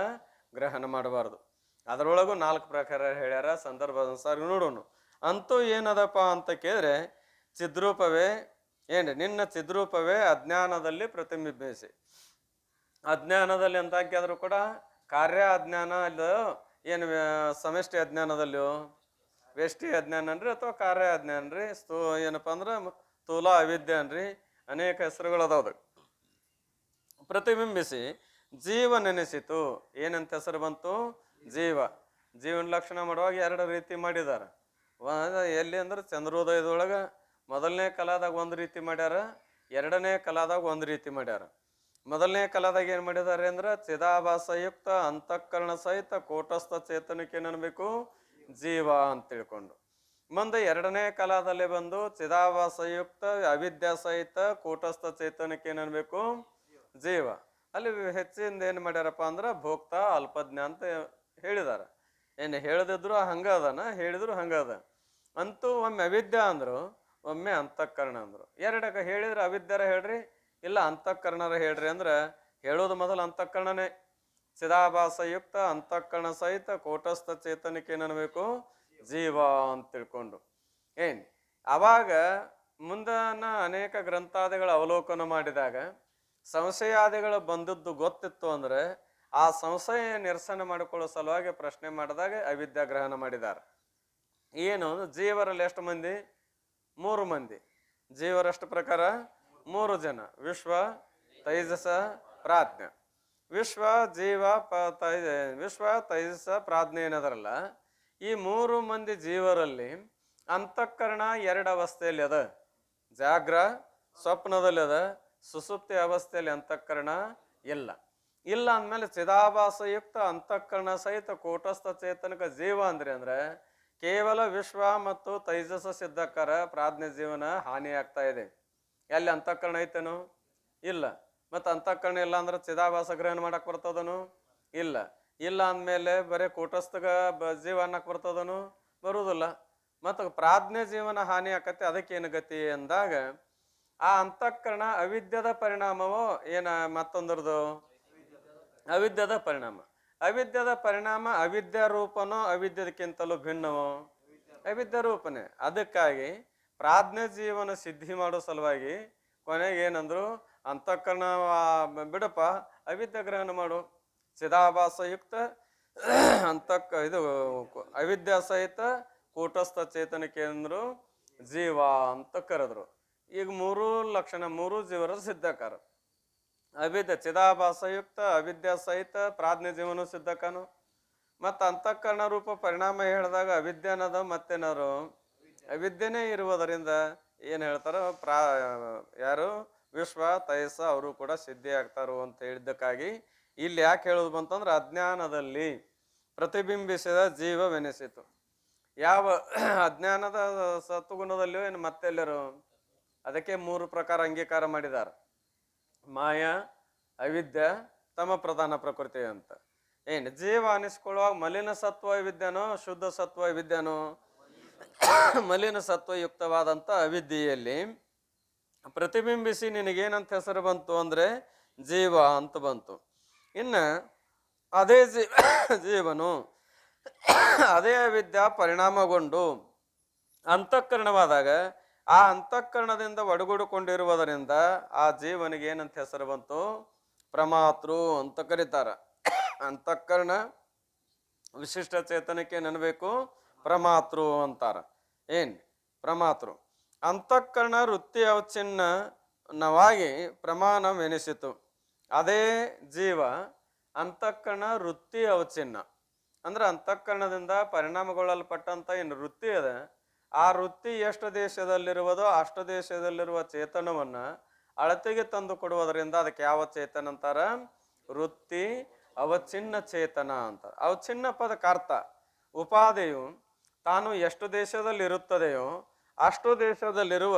ಗ್ರಹಣ ಮಾಡಬಾರ್ದು. ಅದರೊಳಗೂ 4 ಪ್ರಕಾರ ಹೇಳ್ಯಾರ. ಸಂದರ್ಭದ ನೋಡೋಣ. ಅಂತೂ ಏನದಪ್ಪ ಅಂತ ಕೇಳಿದ್ರೆ ಚಿದ್ರೂಪವೇ ನಿನ್ನ ಚಿದ್ರೂಪವೇ ಅಜ್ಞಾನದಲ್ಲಿ ಪ್ರತಿಬಿಂಬಿಸಿ. ಅಜ್ಞಾನದಲ್ಲಿ ಅಂತ ಹಾಕಿದ್ರು ಕೂಡ ಕಾರ್ಯ ಅಜ್ಞಾನ ಅಲ್ಲ, ಏನು ಸಮಷ್ಟಿ ಅಜ್ಞಾನದಲ್ಲಿಯೋ ವ್ಯಷ್ಟಿ ಅಜ್ಞಾನ ಅನ್ರಿ ಅಥವಾ ಕಾರ್ಯ ಅಜ್ಞಾನ ರೀ. ಏನಪ್ಪ ಅಂದ್ರೆ ಸ್ಥೂಲ ಅವಿದ್ಯೆ ಅನ್ರಿ. ಅನೇಕ ಹೆಸರುಗಳು ಅದಾವ. ಪ್ರತಿಬಿಂಬಿಸಿ ಜೀವ ನೆನೆಸಿತು. ಏನಂತ ಹೆಸರು ಬಂತು? ಜೀವ. ಜೀವನ ಲಕ್ಷಣ ಮಾಡುವಾಗ 2 ರೀತಿ ಮಾಡಿದ್ದಾರೆ. ಎಲ್ಲಿ ಅಂದ್ರೆ ಚಂದ್ರೋದಯದೊಳಗೆ ಮೊದಲನೇ ಕಲಾದಾಗ ಒಂದು ರೀತಿ ಮಾಡ್ಯಾರ, ಎರಡನೇ ಕಲಾದಾಗ ಒಂದು ರೀತಿ ಮಾಡ್ಯಾರ. ಮೊದಲನೇ ಕಲಾದಾಗ ಏನು ಮಾಡಿದ್ದಾರೆ ಅಂದ್ರೆ ಚಿದಾಭಾಸಯುಕ್ತ ಅಂತಃಕರಣ ಸಹಿತ ಕೂಟಸ್ಥ ಚೇತನಕ್ಕೆ ಏನನ್ಬೇಕು, ಜೀವ ಅಂತ ತಿಳ್ಕೊಂಡು. ಮುಂದೆ ಎರಡನೇ ಕಲಾದಲ್ಲಿ ಬಂದು ಚಿದಾಭಾಸಯುಕ್ತ ಅವಿದ್ಯಾ ಸಹಿತ ಕೂಟಸ್ಥ ಚೇತನಕ್ಕೆ ಏನನ್ಬೇಕು, ಜೀವ. ಅಲ್ಲಿ ಹೆಚ್ಚಿಂದ ಏನು ಮಾಡ್ಯಾರಪ್ಪ ಅಂದ್ರೆ ಭೋಕ್ತ ಅಲ್ಪಜ್ಞ ಅಂತ ಹೇಳಿದಾರ. ಏನು ಹೇಳದಿದ್ರು ಹಂಗ ಅದನ, ಹೇಳಿದ್ರು ಹಂಗ ಅದ. ಅಂತೂ ಒಮ್ಮೆ ಅವಿದ್ಯಾ ಅಂದ್ರು, ಒಮ್ಮೆ ಅಂತಃಕರಣ ಅಂದ್ರು. ಎರಡಕ್ಕೆ ಹೇಳಿದ್ರೆ ಅವಿದ್ಯಾರ ಹೇಳ್ರಿ, ಇಲ್ಲ ಅಂತಃಕರಣರ ಹೇಳ್ರಿ ಅಂದ್ರೆ ಹೇಳೋದು ಮೊದಲು ಅಂತಃಕರಣನೇ. ಚಿದಾಭಾಸಯುಕ್ತ ಅಂತಃಕರಣ ಸಹಿತ ಕೂಟಸ್ಥ ಚೇತನಕ್ಕೆ ಏನನ್ಬೇಕು, ಜೀವ ಅಂತ ತಿಳ್ಕೊಂಡು. ಅವಾಗ ಮುಂದನ ಅನೇಕ ಗ್ರಂಥಾದಿಗಳ ಅವಲೋಕನ ಮಾಡಿದಾಗ ಸಂಶಯಾದಿಗಳು ಬಂದದ್ದು ಗೊತ್ತಿತ್ತು ಅಂದ್ರೆ ಆ ಸಂಶಯ ನಿರಸನ ಮಾಡಿಕೊಳ್ಳೋ ಸಲುವಾಗಿ ಪ್ರಶ್ನೆ ಮಾಡಿದಾಗ ಅವಿದ್ಯಾಗ್ರಹಣ ಮಾಡಿದ್ದಾರೆ. ಏನು ಜೀವರಲ್ಲಿ ಎಷ್ಟು ಮಂದಿ? 3 ಮಂದಿ. ಜೀವರಷ್ಟು ಪ್ರಕಾರ 3 ಜನ: ವಿಶ್ವ, ತೈಜಸ, ಪ್ರಾಜ್ಞ. ವಿಶ್ವ, ಜೀವ, ವಿಶ್ವ, ತೈಜಸ, ಪ್ರಾಜ್ಞೆ ಏನದರಲ್ಲ, ಈ 3 ಮಂದಿ ಜೀವರಲ್ಲಿ ಅಂತಃಕರಣ 2 ಅವಸ್ಥೆಯಲ್ಲಿ ಅದ. ಜಾಗ್ರ ಸ್ವಪ್ನದಲ್ಲಿ ಅದ, ಸುಸುಪ್ತಿ ಅವಸ್ಥೆಯಲ್ಲಿ ಅಂತಃಕರಣ ಇಲ್ಲ. ಇಲ್ಲ ಅಂದಮೇಲೆ ಚಿದಾಭಾಸಯುಕ್ತ ಅಂತಃಕರಣ ಸಹಿತ ಕೂಟಸ್ಥ ಚೇತನಕ ಜೀವ ಅಂದ್ರೆ ಕೇವಲ ವಿಶ್ವ ಮತ್ತು ತೈಜಸ ಸಿದ್ಧಕರ ಪ್ರಾಜ್ಞೆ ಜೀವನ ಹಾನಿ ಆಗ್ತಾ ಇದೆ. ಎಲ್ಲಿ ಅಂತಃಕರಣ ಐತೇನು? ಇಲ್ಲ. ಮತ್ತು ಅಂತಃಕರಣ ಇಲ್ಲ ಅಂದ್ರೆ ಚಿದಾಭಾಸ ಗ್ರಹಣ ಮಾಡಕ್ ಬರ್ತದನು? ಇಲ್ಲ. ಇಲ್ಲ ಅಂದಮೇಲೆ ಬರೀ ಕೂಟಸ್ಥಗ ಜೀವ ಅನ್ನಕ್ ಬರ್ತದನು? ಬರುವುದಿಲ್ಲ. ಮತ್ತು ಪ್ರಾಜ್ಞೆ ಜೀವನ ಹಾನಿ ಆಕತ್ತೆ. ಅದಕ್ಕೇನು ಗತಿ ಅಂದಾಗ ಆ ಅಂತಃಕರಣ ಅವಿದ್ಯದ ಪರಿಣಾಮವೋ ಏನ ಮತ್ತೊಂದರದು? ಅವಿದ್ಯದ ಪರಿಣಾಮ. ಅವಿದ್ಯದ ಪರಿಣಾಮ ಅವಿದ್ಯಾ ರೂಪನೋ ಅವಿದ್ಯದಕ್ಕಿಂತಲೂ ಭಿನ್ನವೋ? ಅವಿದ್ಯಾ ರೂಪನೇ. ಅದಕ್ಕಾಗಿ ಪ್ರಾಜ್ಞೆ ಜೀವನ ಸಿದ್ಧಿ ಮಾಡೋ ಸಲುವಾಗಿ ಕೊನೆಗೆ ಏನಂದ್ರು, ಅಂತಃಕರಣ ಬಿಡಪ್ಪ, ಅವಿದ್ಯಾ ಗ್ರಹಣ ಮಾಡು. ಚಿದಾಭಾಸಯುಕ್ತ ಇದು ಅವಿದ್ಯಾ ಸಹಿತ ಕೂಟಸ್ಥ ಚೇತನಕ್ಕೆ ಅಂದ್ರು ಜೀವ ಅಂತ ಕರೆದ್ರು. ಈಗ 3 ಲಕ್ಷಣ, 3 ಜೀವರ ಸಿದ್ಧಕಾರ. ಚಿದಾಭಾಸಯುಕ್ತ ಅವಿದ್ಯಾ ಸಹಿತ ಪ್ರಾಜ್ಞೆ ಜೀವನ ಸಿದ್ಧಕನು. ಮತ್ತು ಅಂತಃಕರಣ ರೂಪ ಪರಿಣಾಮ ಹೇಳಿದಾಗ ಅವಿದ್ಯಾನದ ಮತ್ತೇನಾರು ಅವಿದ್ಯೆನೇ ಇರುವುದರಿಂದ ಏನು ಹೇಳ್ತಾರೋ ಯಾರು ವಿಶ್ವ ತೈಜಸ ಅವರು ಕೂಡ ಸಿದ್ಧಿ ಆಗ್ತಾರೋ ಅಂತ ಹೇಳಿದ್ದಕ್ಕಾಗಿ ಇಲ್ಲಿ ಯಾಕೆ ಹೇಳೋದು ಬಂತಂದ್ರೆ ಅಜ್ಞಾನದಲ್ಲಿ ಪ್ರತಿಬಿಂಬಿಸಿದ ಜೀವವೆನಿಸಿತು. ಯಾವ ಅಜ್ಞಾನದ ಸತ್ವಗುಣದಲ್ಲಿಯೋ ಏನು ಮತ್ತೆಲ್ಲರೂ ಅದಕ್ಕೆ 3 ಪ್ರಕಾರ ಅಂಗೀಕಾರ ಮಾಡಿದ್ದಾರೆ: ಮಾಯ, ಅವಿದ್ಯ, ತಮ ಪ್ರಧಾನ ಪ್ರಕೃತಿ ಅಂತ. ಜೀವ ಅನಿಸ್ಕೊಳ್ಳುವಾಗ ಮಲಿನ ಸತ್ವ ವಿದ್ಯಾನೋ ಶುದ್ಧ ಸತ್ವ ವಿದ್ಯಾನೋ? ಮಲಿನ ಸತ್ವಯುಕ್ತವಾದಂಥ ಅವಿದ್ಯೆಯಲ್ಲಿ ಪ್ರತಿಬಿಂಬಿಸಿ ನಿನಗೇನಂತ ಹೆಸರು ಬಂತು ಅಂದ್ರೆ ಜೀವ ಅಂತ ಬಂತು. ಇನ್ನು ಅದೇ ಜೀವನು ಅದೇ ಅವಿದ್ಯಾ ಪರಿಣಾಮಗೊಂಡು ಅಂತಃಕರಣವಾದಾಗ ಆ ಅಂತಃಕರಣದಿಂದ ಒಡಗೂಡಿಕೊಂಡಿರುವುದರಿಂದ ಆ ಜೀವನಿಗೆ ಏನಂತ ಹೆಸರು ಬಂತು? ಪ್ರಮಾತೃ ಅಂತ ಕರೀತಾರ. ಅಂತಃಕರಣ ವಿಶಿಷ್ಟ ಚೇತನಕ್ಕೆ ನೆನಬೇಕು ಪ್ರಮಾತೃ ಅಂತಾರ. ಪ್ರಮಾತೃ. ಅಂತಃಕರಣ ವೃತ್ತಿ ಅವಚ್ಛಿನ್ನವಾಗಿ ಪ್ರಮಾಣವೆನಿಸಿತು. ಅದೇ ಜೀವ ಅಂತಃಕರಣ ವೃತ್ತಿ ಅವಚ್ಛಿನ್ನ ಅಂದ್ರೆ ಅಂತಃಕರಣದಿಂದ ಪರಿಣಾಮಗೊಳ್ಳಲ್ಪಟ್ಟಂತ ಏನು ವೃತ್ತಿ ಅದ, ಆ ವೃತ್ತಿ ಎಷ್ಟು ದೇಶದಲ್ಲಿರುವುದೋ ಅಷ್ಟು ದೇಶದಲ್ಲಿರುವ ಚೇತನವನ್ನ ಅಳತೆಗೆ ತಂದು ಕೊಡುವುದರಿಂದ ಅದಕ್ಕೆ ಯಾವ ಚೇತನ ಅಂತಾರ? ವೃತ್ತಿ ಅವಚ್ಛಿನ್ನ ಚೇತನ ಅಂತ. ಅವಚ್ಛಿನ್ನ ಪದಕ್ಕೆ ಅರ್ಥ ಉಪಾಧಿಯು ತಾನು ಎಷ್ಟು ದೇಶದಲ್ಲಿ ಇರುತ್ತದೆಯೋ ಅಷ್ಟು ದೇಶದಲ್ಲಿರುವ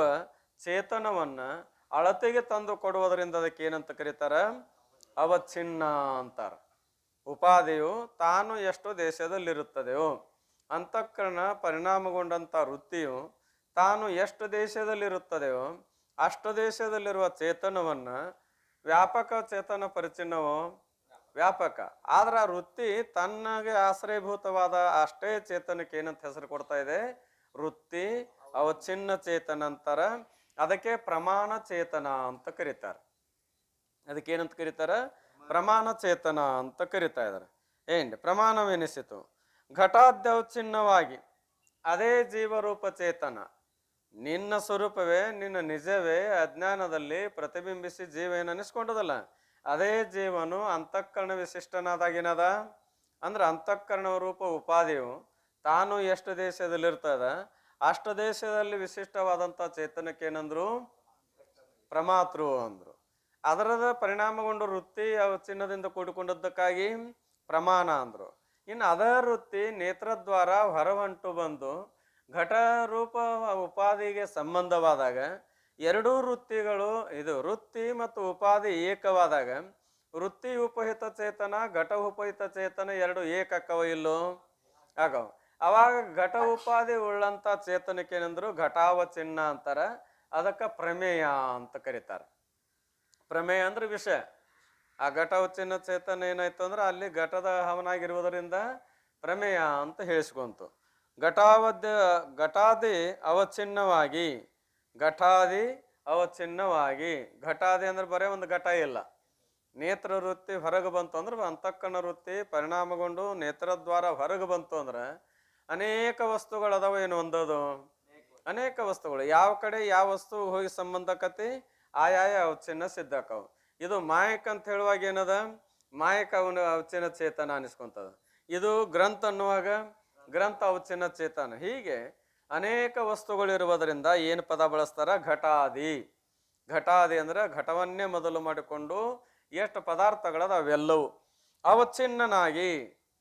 ಚೇತನವನ್ನ ಅಳತೆಗೆ ತಂದು ಕೊಡುವುದರಿಂದ ಅದಕ್ಕೆ ಏನಂತ ಕರೀತಾರ? ಅವಚ್ಛಿನ್ನ ಅಂತಾರ. ಉಪಾಧಿಯು ತಾನು ಎಷ್ಟು ದೇಶದಲ್ಲಿರುತ್ತದೆಯೋ, ಅಂತಃಕರಣ ಪರಿಣಾಮಗೊಂಡಂಥ ವೃತ್ತಿಯು ತಾನು ಎಷ್ಟು ದೇಶದಲ್ಲಿರುತ್ತದೆಯೋ ಅಷ್ಟು ದೇಶದಲ್ಲಿರುವ ಚೇತನವನ್ನ ವ್ಯಾಪಕ ಚೇತನ ಪರಿಚಿನ್ನವೋ? ವ್ಯಾಪಕ. ಆದ್ರೆ ಆ ವೃತ್ತಿ ತನ್ನಗೆ ಆಶ್ರಯಭೂತವಾದ ಅಷ್ಟೇ ಚೇತನಕ್ಕೆ ಏನಂತ ಹೆಸರು ಕೊಡ್ತಾ ಇದೆ? ವೃತ್ತಿ ಅವಚ್ಛಿನ್ನ ಚೇತನ ಅಂತಾರ. ಅದಕ್ಕೆ ಪ್ರಮಾಣ ಚೇತನ ಅಂತ ಕರೀತಾರೆ. ಅದಕ್ಕೆ ಏನಂತ ಕರೀತಾರ? ಪ್ರಮಾಣ ಚೇತನ ಅಂತ ಕರೀತಾ ಇದಾರೆ. ಪ್ರಮಾಣವೆನಿಸಿತು ಘಟಾದ್ಯವಚ್ಛಿನ್ನವಾಗಿ ಅದೇ ಜೀವರೂಪ ಚೇತನ ನಿನ್ನ ಸ್ವರೂಪವೇ, ನಿನ್ನ ನಿಜವೇ ಅಜ್ಞಾನದಲ್ಲಿ ಪ್ರತಿಬಿಂಬಿಸಿ ಜೀವ ಏನು ಅನಿಸ್ಕೊಂಡದಲ್ಲ, ಅದೇ ಜೀವನು ಅಂತಃಕರಣ ವಿಶಿಷ್ಟನಾದಾಗಿನದ ಅಂದ್ರೆ ಅಂತಃಕರಣ ರೂಪ ಉಪಾಧಿಯು ತಾನು ಎಷ್ಟು ದೇಶದಲ್ಲಿರ್ತದ ಅಷ್ಟು ದೇಶದಲ್ಲಿ ವಿಶಿಷ್ಟವಾದಂಥ ಚೇತನಕ್ಕೆ ಏನಂದ್ರು ಪ್ರಮಾತೃ ಅಂದ್ರು. ಅದರದ ಪರಿಣಾಮಗೊಂಡು ವೃತ್ತಿ ಚಿನ್ನದಿಂದ ಕೂಡಿಕೊಂಡದ್ದಕ್ಕಾಗಿ ಪ್ರಮಾಣ ಅಂದ್ರು. ಇನ್ನು ಅದರ ವೃತ್ತಿ ನೇತ್ರದ್ವಾರ ಹೊರಹೊಂಟು ಬಂದು ಘಟ ರೂಪ ಉಪಾಧಿಗೆ ಸಂಬಂಧವಾದಾಗ ಎರಡೂ ವೃತ್ತಿಗಳು ಇದು ವೃತ್ತಿ ಮತ್ತು ಉಪಾಧಿ ಏಕವಾದಾಗ ವೃತ್ತಿ ಉಪಹಿತ ಚೇತನ ಘಟ ಉಪಹಿತ ಚೇತನ ಎರಡು ಏಕಕ್ಕವ ಇಲ್ಲೋ ಆಗವ. ಅವಾಗ ಘಟ ಉಪಾಧಿ ಉಳ್ಳಂತ ಚೇತನಕ್ಕೆ ಏನಂದ್ರು ಘಟಾವಚಿನ್ನ ಅಂತಾರ. ಅದಕ್ಕೆ ಪ್ರಮೇಯ ಅಂತ ಕರೀತಾರೆ. ಪ್ರಮೇಯ ಅಂದ್ರೆ ವಿಷಯ. ಆ ಘಟಾವಚಿನ್ನ ಚೇತನ ಏನಾಯ್ತು ಅಂದ್ರೆ ಅಲ್ಲಿ ಘಟದ ಹವನಾಗಿರುವುದರಿಂದ ಪ್ರಮೇಯ ಅಂತ ಹೇಳಿಸ್ಕೊಂತು. ಘಟಾದಿ ಅವಚ್ಛಿನ್ನವಾಗಿ ಘಟಾದಿ ಅವಚ್ಛಿನ್ನವಾಗಿ ಘಟಾದಿ ಅಂದ್ರೆ ಬರೇ ಒಂದು ಘಟ ಇಲ್ಲ. ನೇತ್ರ ವೃತ್ತಿ ಹೊರಗೆ ಬಂತು ಅಂದ್ರೆ ಅಂತಃಕರಣ ವೃತ್ತಿ ಪರಿಣಾಮಗೊಂಡು ನೇತ್ರದ್ವಾರ ಹೊರಗೆ ಬಂತು ಅಂದ್ರೆ ಅನೇಕ ವಸ್ತುಗಳು ಅದಾವ. ಏನು ಒಂದದು ಅನೇಕ ವಸ್ತುಗಳು ಯಾವ ಕಡೆ ಯಾವ ವಸ್ತು ಹೋಗಿ ಸಂಬಂಧಕತಿ ಆಯಾಯ ಅವಚ್ಛಿನ್ನ ಸಿದ್ಧಕವು. ಇದು ಮಾಯಕ ಅಂತ ಹೇಳುವಾಗ ಏನದ ಮಾಯಕ ಅವನು ಅವಚ್ಛಿನ್ನ ಚೇತನ ಅನಿಸ್ಕೊಂತದ. ಇದು ಗ್ರಂಥ ಅನ್ನುವಾಗ ಗ್ರಂಥ ಅವಚ್ಛಿನ್ನ ಚೇತನ. ಹೀಗೆ ಅನೇಕ ವಸ್ತುಗಳು ಇರುವುದರಿಂದ ಏನು ಪದ ಬಳಸ್ತಾರ ಘಟಾದಿ. ಘಟಾದಿ ಅಂದ್ರೆ ಘಟವನ್ನೇ ಮೊದಲು ಮಾಡಿಕೊಂಡು ಎಷ್ಟು ಪದಾರ್ಥಗಳದ ಅವೆಲ್ಲವೂ ಅವಚ್ಛಿನ್ನನಾಗಿ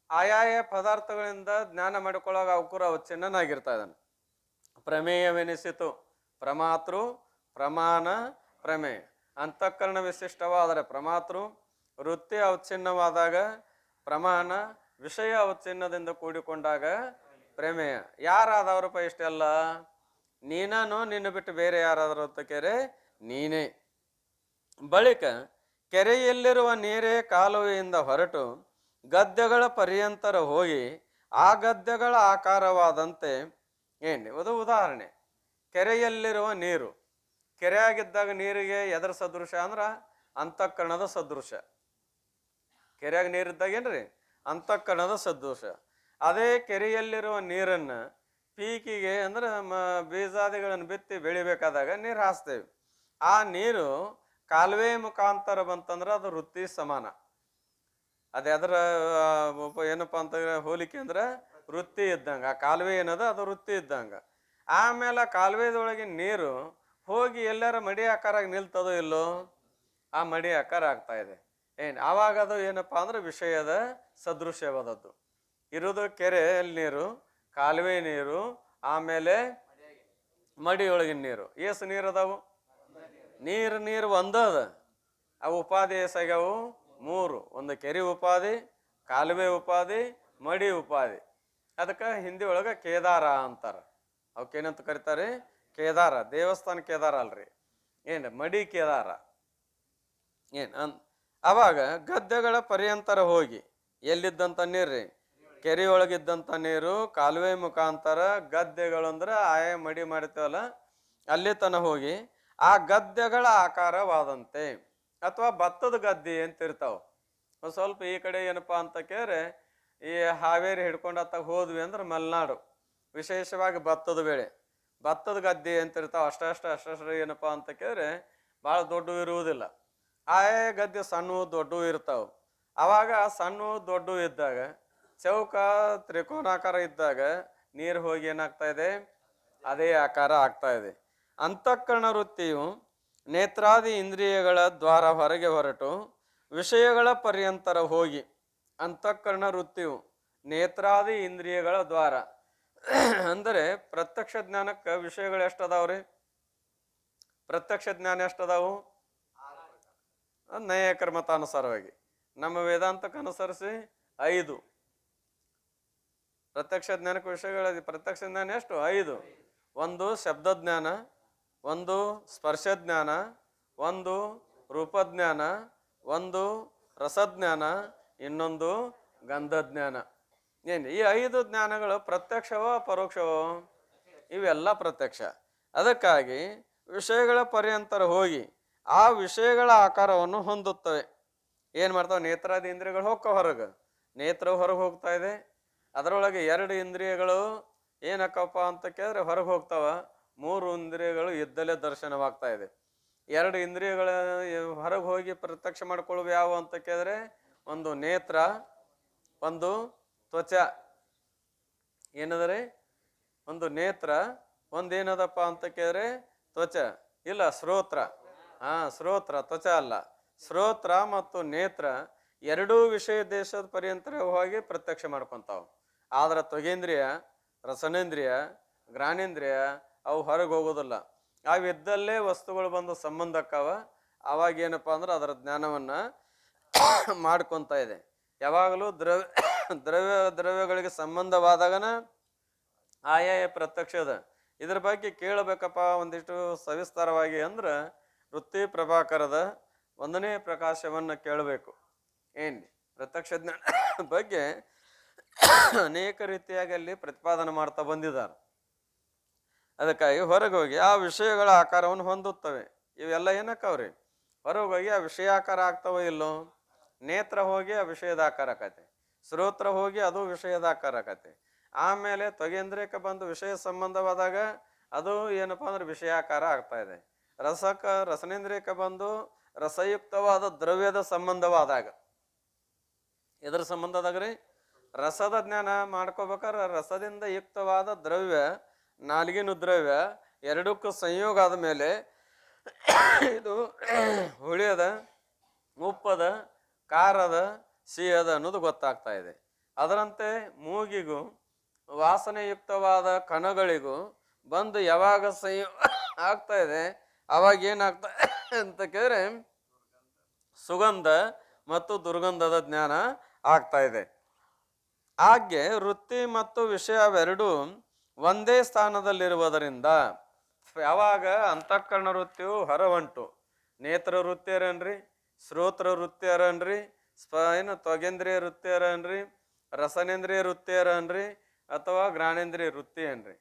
ಆಯಾಯ ಪದಾರ್ಥಗಳಿಂದ ಜ್ಞಾನ ಮಾಡಿಕೊಳ್ಳುವಾಗ ಅವಕೂರ ಅವಚ್ಛಿನ್ನನಾಗಿರ್ತಾ ಇದ್ದಾನೆ. ಪ್ರಮೇಯವೆನಿಸಿತು ಪ್ರಮಾತೃ ಪ್ರಮಾಣ ಪ್ರಮೇಯ. ಅಂತಃಕರಣ ವಿಶಿಷ್ಟವಾದರೆ ಪ್ರಮಾತೃ, ವೃತ್ತಿ ಅವಚ್ಛಿನ್ನವಾದಾಗ ಪ್ರಮಾಣ, ವಿಷಯ ಅವಚ್ಛಿನ್ನದಿಂದ ಕೂಡಿಕೊಂಡಾಗ ಪ್ರಮೇಯ. ಯಾರಾದವ್ರಪ್ಪ ಇಷ್ಟೆಲ್ಲ? ನೀನನು ನಿನ್ನ ಬಿಟ್ಟು ಬೇರೆ ಯಾರಾದರೂ ಅಂತ ಕೆರೆ ನೀನೇ. ಬಳಿಕ ಕೆರೆಯಲ್ಲಿರುವ ನೀರೇ ಕಾಲುವೆಯಿಂದ ಹೊರಟು ಗದ್ದೆಗಳ ಪರ್ಯಂತರ ಹೋಗಿ ಆ ಗದ್ದೆಗಳ ಆಕಾರವಾದಂತೆ ಅದು ಉದಾಹರಣೆ. ಕೆರೆಯಲ್ಲಿರುವ ನೀರು, ಕೆರೆಯಾಗಿದ್ದಾಗ ನೀರಿಗೆ ಎದರ ಸದೃಶ ಅಂದ್ರ ಅಂತಃಕರಣದ ಸದೃಶ. ಕೆರೆಯಾಗ ನೀರಿದ್ದಾಗ ಏನ್ರಿ ಅಂತಃಕರಣದ ಸದೃಶ. ಅದೇ ಕೆರೆಯಲ್ಲಿರುವ ನೀರನ್ನ ಪೀಕಿಗೆ ಅಂದ್ರೆ ಬೀಜಾದಿಗಳನ್ನು ಬಿತ್ತಿ ಬೆಳಿಬೇಕಾದಾಗ ನೀರು ಹಾಸ್ತೇವೆ. ಆ ನೀರು ಕಾಲುವೆ ಮುಖಾಂತರ ಬಂತಂದ್ರೆ ಅದು ವೃತ್ತಿ ಸಮಾನ. ಅದೇ ಅದರ ಏನಪ್ಪಾ ಅಂತಂದ್ರೆ ಹೋಲಿಕೆ ಅಂದ್ರೆ ವೃತ್ತಿ ಇದ್ದಂಗ. ಆ ಕಾಲುವೆ ಏನದ ಅದು ವೃತ್ತಿ ಇದ್ದಂಗ. ಆಮೇಲೆ ಕಾಲುವೆದೊಳಗೆ ನೀರು ಹೋಗಿ ಎಲ್ಲಾರ ಮಡಿ ಆಕಾರ ನಿಲ್ತದೋ ಇಲ್ಲೋ, ಆ ಮಡಿ ಆಕಾರ ಆಗ್ತಾ ಇದೆ. ಆವಾಗ ಅದು ಏನಪ್ಪಾ ಅಂದ್ರೆ ವಿಷಯದ ಸದೃಶ್ಯವಾದದ್ದು. ಇರುವುದು ಕೆರೆಯಲ್ಲಿ ನೀರು, ಕಾಲುವೆ ನೀರು, ಆಮೇಲೆ ಮಡಿಯೊಳಗಿನ ನೀರು. ಏಸು ನೀರು ಅದಾವು? ನೀರು ಒಂದದ. ಅವು ಉಪಾಧಿ ಎಸಾಗ್ಯಾವು? ಮೂರು. ಒಂದು ಕೆರೆ ಉಪಾಧಿ, ಕಾಲುವೆ ಉಪಾಧಿ, ಮಡಿ ಉಪಾಧಿ. ಅದಕ್ಕೆ ಹಿಂದಿ ಒಳಗೆ ಕೇದಾರ ಅಂತಾರ. ಅವಕ್ಕೇನಂತ ಕರೀತಾರೆ? ಕೇದಾರ. ದೇವಸ್ಥಾನ ಕೇದಾರ ಅಲ್ರಿ, ಮಡಿ ಕೇದಾರ. ಅವಾಗ ಗದ್ದೆಗಳ ಪರ್ಯಂತರ ಹೋಗಿ ಎಲ್ಲಿದ್ದಂಥ ನೀರ್ರಿ ಕೆರೆಯೊಳಗಿದ್ದಂಥ ನೀರು ಕಾಲುವೆ ಮುಖಾಂತರ ಗದ್ದೆಗಳು ಅಂದ್ರೆ ಆಯಾ ಮಡಿ ಮಾಡ್ತೇವಲ್ಲ ಅಲ್ಲಿ ತನ ಹೋಗಿ ಆ ಗದ್ದೆಗಳ ಆಕಾರವಾದಂತೆ. ಅಥವಾ ಭತ್ತದ ಗದ್ದೆ ಅಂತ ಇರ್ತಾವ. ಒಂದು ಸ್ವಲ್ಪ ಈ ಕಡೆ ಏನಪ್ಪಾ ಅಂತ ಕೇಳಿದ್ರೆ ಈ ಹಾವೇರಿ ಹಿಡ್ಕೊಂಡು ಅತ್ತಾಗ ಹೋದ್ವಿ ಅಂದ್ರೆ ಮಲೆನಾಡು, ವಿಶೇಷವಾಗಿ ಭತ್ತದ ಬೆಳೆ, ಭತ್ತದ ಗದ್ದೆ ಅಂತ ಇರ್ತಾವ. ಅಷ್ಟಷ್ಟು ಏನಪ್ಪಾ ಅಂತ ಕೇಳಿದ್ರೆ ಭಾಳ ದೊಡ್ಡವು ಇರುವುದಿಲ್ಲ. ಆಯಾ ಗದ್ದೆ ಸಣ್ಣ ದೊಡ್ಡವು ಇರ್ತಾವ. ಅವಾಗ ಸಣ್ಣ ದೊಡ್ಡವು ಇದ್ದಾಗ ಚೌಕ ತ್ರಿಕೋನಾಕಾರ ಇದ್ದಾಗ ನೀರು ಹೋಗಿ ಏನಾಗ್ತಾ ಇದೆ? ಅದೇ ಆಕಾರ ಆಗ್ತಾ ಇದೆ. ಅಂತಃಕರಣ ವೃತ್ತಿಯು ನೇತ್ರಾದಿ ಇಂದ್ರಿಯಗಳ ದ್ವಾರ ಹೊರಗೆ ಹೊರಟು ವಿಷಯಗಳ ಪರ್ಯಂತರ ಹೋಗಿ. ಅಂತಃಕರಣ ವೃತ್ತಿಯು ನೇತ್ರಾದಿ ಇಂದ್ರಿಯಗಳ ದ್ವಾರ ಅಂದರೆ ಪ್ರತ್ಯಕ್ಷ ಜ್ಞಾನಕ್ಕೆ ವಿಷಯಗಳು ಎಷ್ಟದಾವ್ರಿ? ಪ್ರತ್ಯಕ್ಷ ಜ್ಞಾನ ಎಷ್ಟದಾವು? ನೈಯಾಯಿಕರ ಮತಾನುಸಾರವಾಗಿ. ನಮ್ಮ ವೇದಾಂತಕ್ಕೆ ಅನುಸರಿಸಿ 5 ಪ್ರತ್ಯಕ್ಷ ಜ್ಞಾನಕ್ಕೆ ವಿಷಯಗಳ. ಪ್ರತ್ಯಕ್ಷ ಜ್ಞಾನ ಎಷ್ಟು? 5. ಒಂದು ಶಬ್ದಜ್ಞಾನ, ಒಂದು ಸ್ಪರ್ಶಜ್ಞಾನ, ಒಂದು ರೂಪಜ್ಞಾನ, ಒಂದು ರಸಜ್ಞಾನ, ಇನ್ನೊಂದು ಗಂಧಜ್ಞಾನ. ಈ 5 ಜ್ಞಾನಗಳು ಪ್ರತ್ಯಕ್ಷವೋ ಪರೋಕ್ಷವೋ? ಇವೆಲ್ಲ ಪ್ರತ್ಯಕ್ಷ. ಅದಕ್ಕಾಗಿ ವಿಷಯಗಳ ಪರ್ಯಂತರ ಹೋಗಿ ಆ ವಿಷಯಗಳ ಆಕಾರವನ್ನು ಹೊಂದುತ್ತವೆ. ಏನು ಮಾಡ್ತಾವೆ? ನೇತ್ರಾದಿ ಇಂದ್ರಿಯಗಳು ಹೋಗ್ತಾವ ಹೊರಗೆ. ನೇತ್ರ ಹೊರಗೆ ಹೋಗ್ತಾ ಇದೆ. ಅದರೊಳಗೆ 2 ಇಂದ್ರಿಯಗಳು ಏನಕ್ಕಪ್ಪ ಅಂತ ಕೇಳಿದ್ರೆ ಹೊರಗೆ ಹೋಗ್ತಾವ. 3 ಇಂದ್ರಿಯಗಳು ಇದ್ದಲ್ಲೇ ದರ್ಶನವಾಗ್ತಾ ಇದೆ. 2 ಇಂದ್ರಿಯಗಳ ಹೊರಗೆ ಹೋಗಿ ಪ್ರತ್ಯಕ್ಷ ಮಾಡ್ಕೊಳ್ಳುವ ಯಾವ ಅಂತ ಕೇಳಿದ್ರೆ ಒಂದು ನೇತ್ರ, ಒಂದು ತ್ವಚ. ಏನದರಿ? ಒಂದು ನೇತ್ರ, ಒಂದೇನದಪ್ಪ ಅಂತ ಕೇಳಿದ್ರೆ ತ್ವಚ, ಇಲ್ಲ ಶ್ರೋತ್ರ. ಶ್ರೋತ್ರ, ತ್ವಚ ಅಲ್ಲ. ಶ್ರೋತ್ರ ಮತ್ತು ನೇತ್ರ ಎರಡೂ ವಿಷಯ ದೇಶದ ಪರ್ಯಂತರ ಹೋಗಿ ಪ್ರತ್ಯಕ್ಷ ಮಾಡ್ಕೊಂತಾವ. ಆದ್ರೆ ತ್ವಗೇಂದ್ರಿಯ, ರಸನೇಂದ್ರಿಯ, ಘ್ರಾಣೇಂದ್ರಿಯ ಅವು ಹೊರಗೆ ಹೋಗೋದಿಲ್ಲ. ಅವಿದ್ದಲ್ಲೇ ವಸ್ತುಗಳು ಬಂದು ಸಂಬಂಧಕ್ಕವ. ಅವಾಗ ಏನಪ್ಪಾ ಅಂದ್ರೆ ಅದರ ಜ್ಞಾನವನ್ನ ಮಾಡ್ಕೊಂತ ಇದೆ. ಯಾವಾಗಲೂ ದ್ರವ್ಯಗಳಿಗೆ ಸಂಬಂಧವಾದಾಗನ ಆಯಾಯ ಪ್ರತ್ಯಕ್ಷದ. ಇದ್ರ ಬಗ್ಗೆ ಕೇಳಬೇಕಪ್ಪ ಒಂದಿಷ್ಟು ಸವಿಸ್ತಾರವಾಗಿ ಅಂದ್ರೆ ವೃತ್ತಿ ಪ್ರಭಾಕರದ 1ನೇ ಪ್ರಕಾಶವನ್ನ ಕೇಳಬೇಕು. ಪ್ರತ್ಯಕ್ಷ ಜ್ಞಾನ ಬಗ್ಗೆ ಅನೇಕ ರೀತಿಯಾಗಿ ಅಲ್ಲಿ ಪ್ರತಿಪಾದನೆ ಮಾಡ್ತಾ ಬಂದಿದ್ದಾರೆ. ಅದಕ್ಕಾಗಿ ಹೊರಗೆ ಹೋಗಿ ಆ ವಿಷಯಗಳ ಆಕಾರವನ್ನು ಹೊಂದುತ್ತವೆ. ಇವೆಲ್ಲ ಏನಕ್ಕವ್ರಿ? ಹೊರಗೆ ಹೋಗಿ ಆ ವಿಷಯಾಕಾರ ಆಗ್ತಾವೋ ಇಲ್ಲೋ? ನೇತ್ರ ಹೋಗಿ ಆ ವಿಷಯದ ಆಕಾರ ಆಕತೆ, ಶ್ರೋತ್ರ ಹೋಗಿ ಅದು ವಿಷಯದ ಆಕಾರ ಆಕತೆ. ಆಮೇಲೆ ತ್ವಗೇಂದ್ರಿಯಕ್ಕೆ ಬಂದು ವಿಷಯ ಸಂಬಂಧವಾದಾಗ ಅದು ಏನಪ್ಪಾ ಅಂದ್ರೆ ವಿಷಯಾಕಾರ ಆಗ್ತಾ ಇದೆ. ರಸನೇಂದ್ರಿಯಕ್ಕೆ ಬಂದು ರಸಯುಕ್ತವಾದ ದ್ರವ್ಯದ ಸಂಬಂಧವಾದಾಗ, ಎದ್ರ ಸಂಬಂಧದಾಗ್ರಿ? ರಸದ ಜ್ಞಾನ ಮಾಡ್ಕೋಬೇಕಾದ್ರೆ ರಸದಿಂದ ಯುಕ್ತವಾದ ದ್ರವ್ಯ, ನಾಲ್ಗಿನ ದ್ರವ್ಯ ಎರಡಕ್ಕೂ ಸಂಯೋಗ ಆದ ಮೇಲೆ ಇದು ಹುಳಿಯದ, ಉಪ್ಪದ, ಖಾರದ, ಸಿಹಿಯದ ಅನ್ನೋದು ಗೊತ್ತಾಗ್ತಾ ಇದೆ. ಅದರಂತೆ ಮೂಗಿಗೂ ವಾಸನೆಯುಕ್ತವಾದ ಕಣಗಳಿಗೂ ಬಂದು ಯಾವಾಗ ಸಂಯೋಗ ಆಗ್ತಾ ಇದೆ ಅವಾಗ ಏನಾಗ್ತಾ ಅಂತ ಕೇಳಿದ್ರೆ ಸುಗಂಧ ಮತ್ತು ದುರ್ಗಂಧದ ಜ್ಞಾನ ಆಗ್ತಾ ಇದೆ. ಹಾಗೆ ವೃತ್ತಿ ಮತ್ತು ವಿಷಯ ಅವೆರಡೂ ಒಂದೇ ಸ್ಥಾನದಲ್ಲಿರುವುದರಿಂದ ಯಾವಾಗ ಅಂತಃಕರಣ ವೃತ್ತಿಯು ಹೊರವಂಟು, ನೇತ್ರ ವೃತ್ತಿ ಅರನ್ರಿ, ಶ್ರೋತ್ರ ವೃತ್ತಿ ಅರನ್ರಿ, ತ್ವಗೇಂದ್ರಿಯ ವೃತ್ತಿ ಅರನ್ರಿ, ರಸನೇಂದ್ರಿಯ ವೃತ್ತಿ ಅರನ್ರಿ, ಅಥವಾ ಘ್ರಾಣೇಂದ್ರಿಯ ವೃತ್ತಿ ಏನ್ರಿ,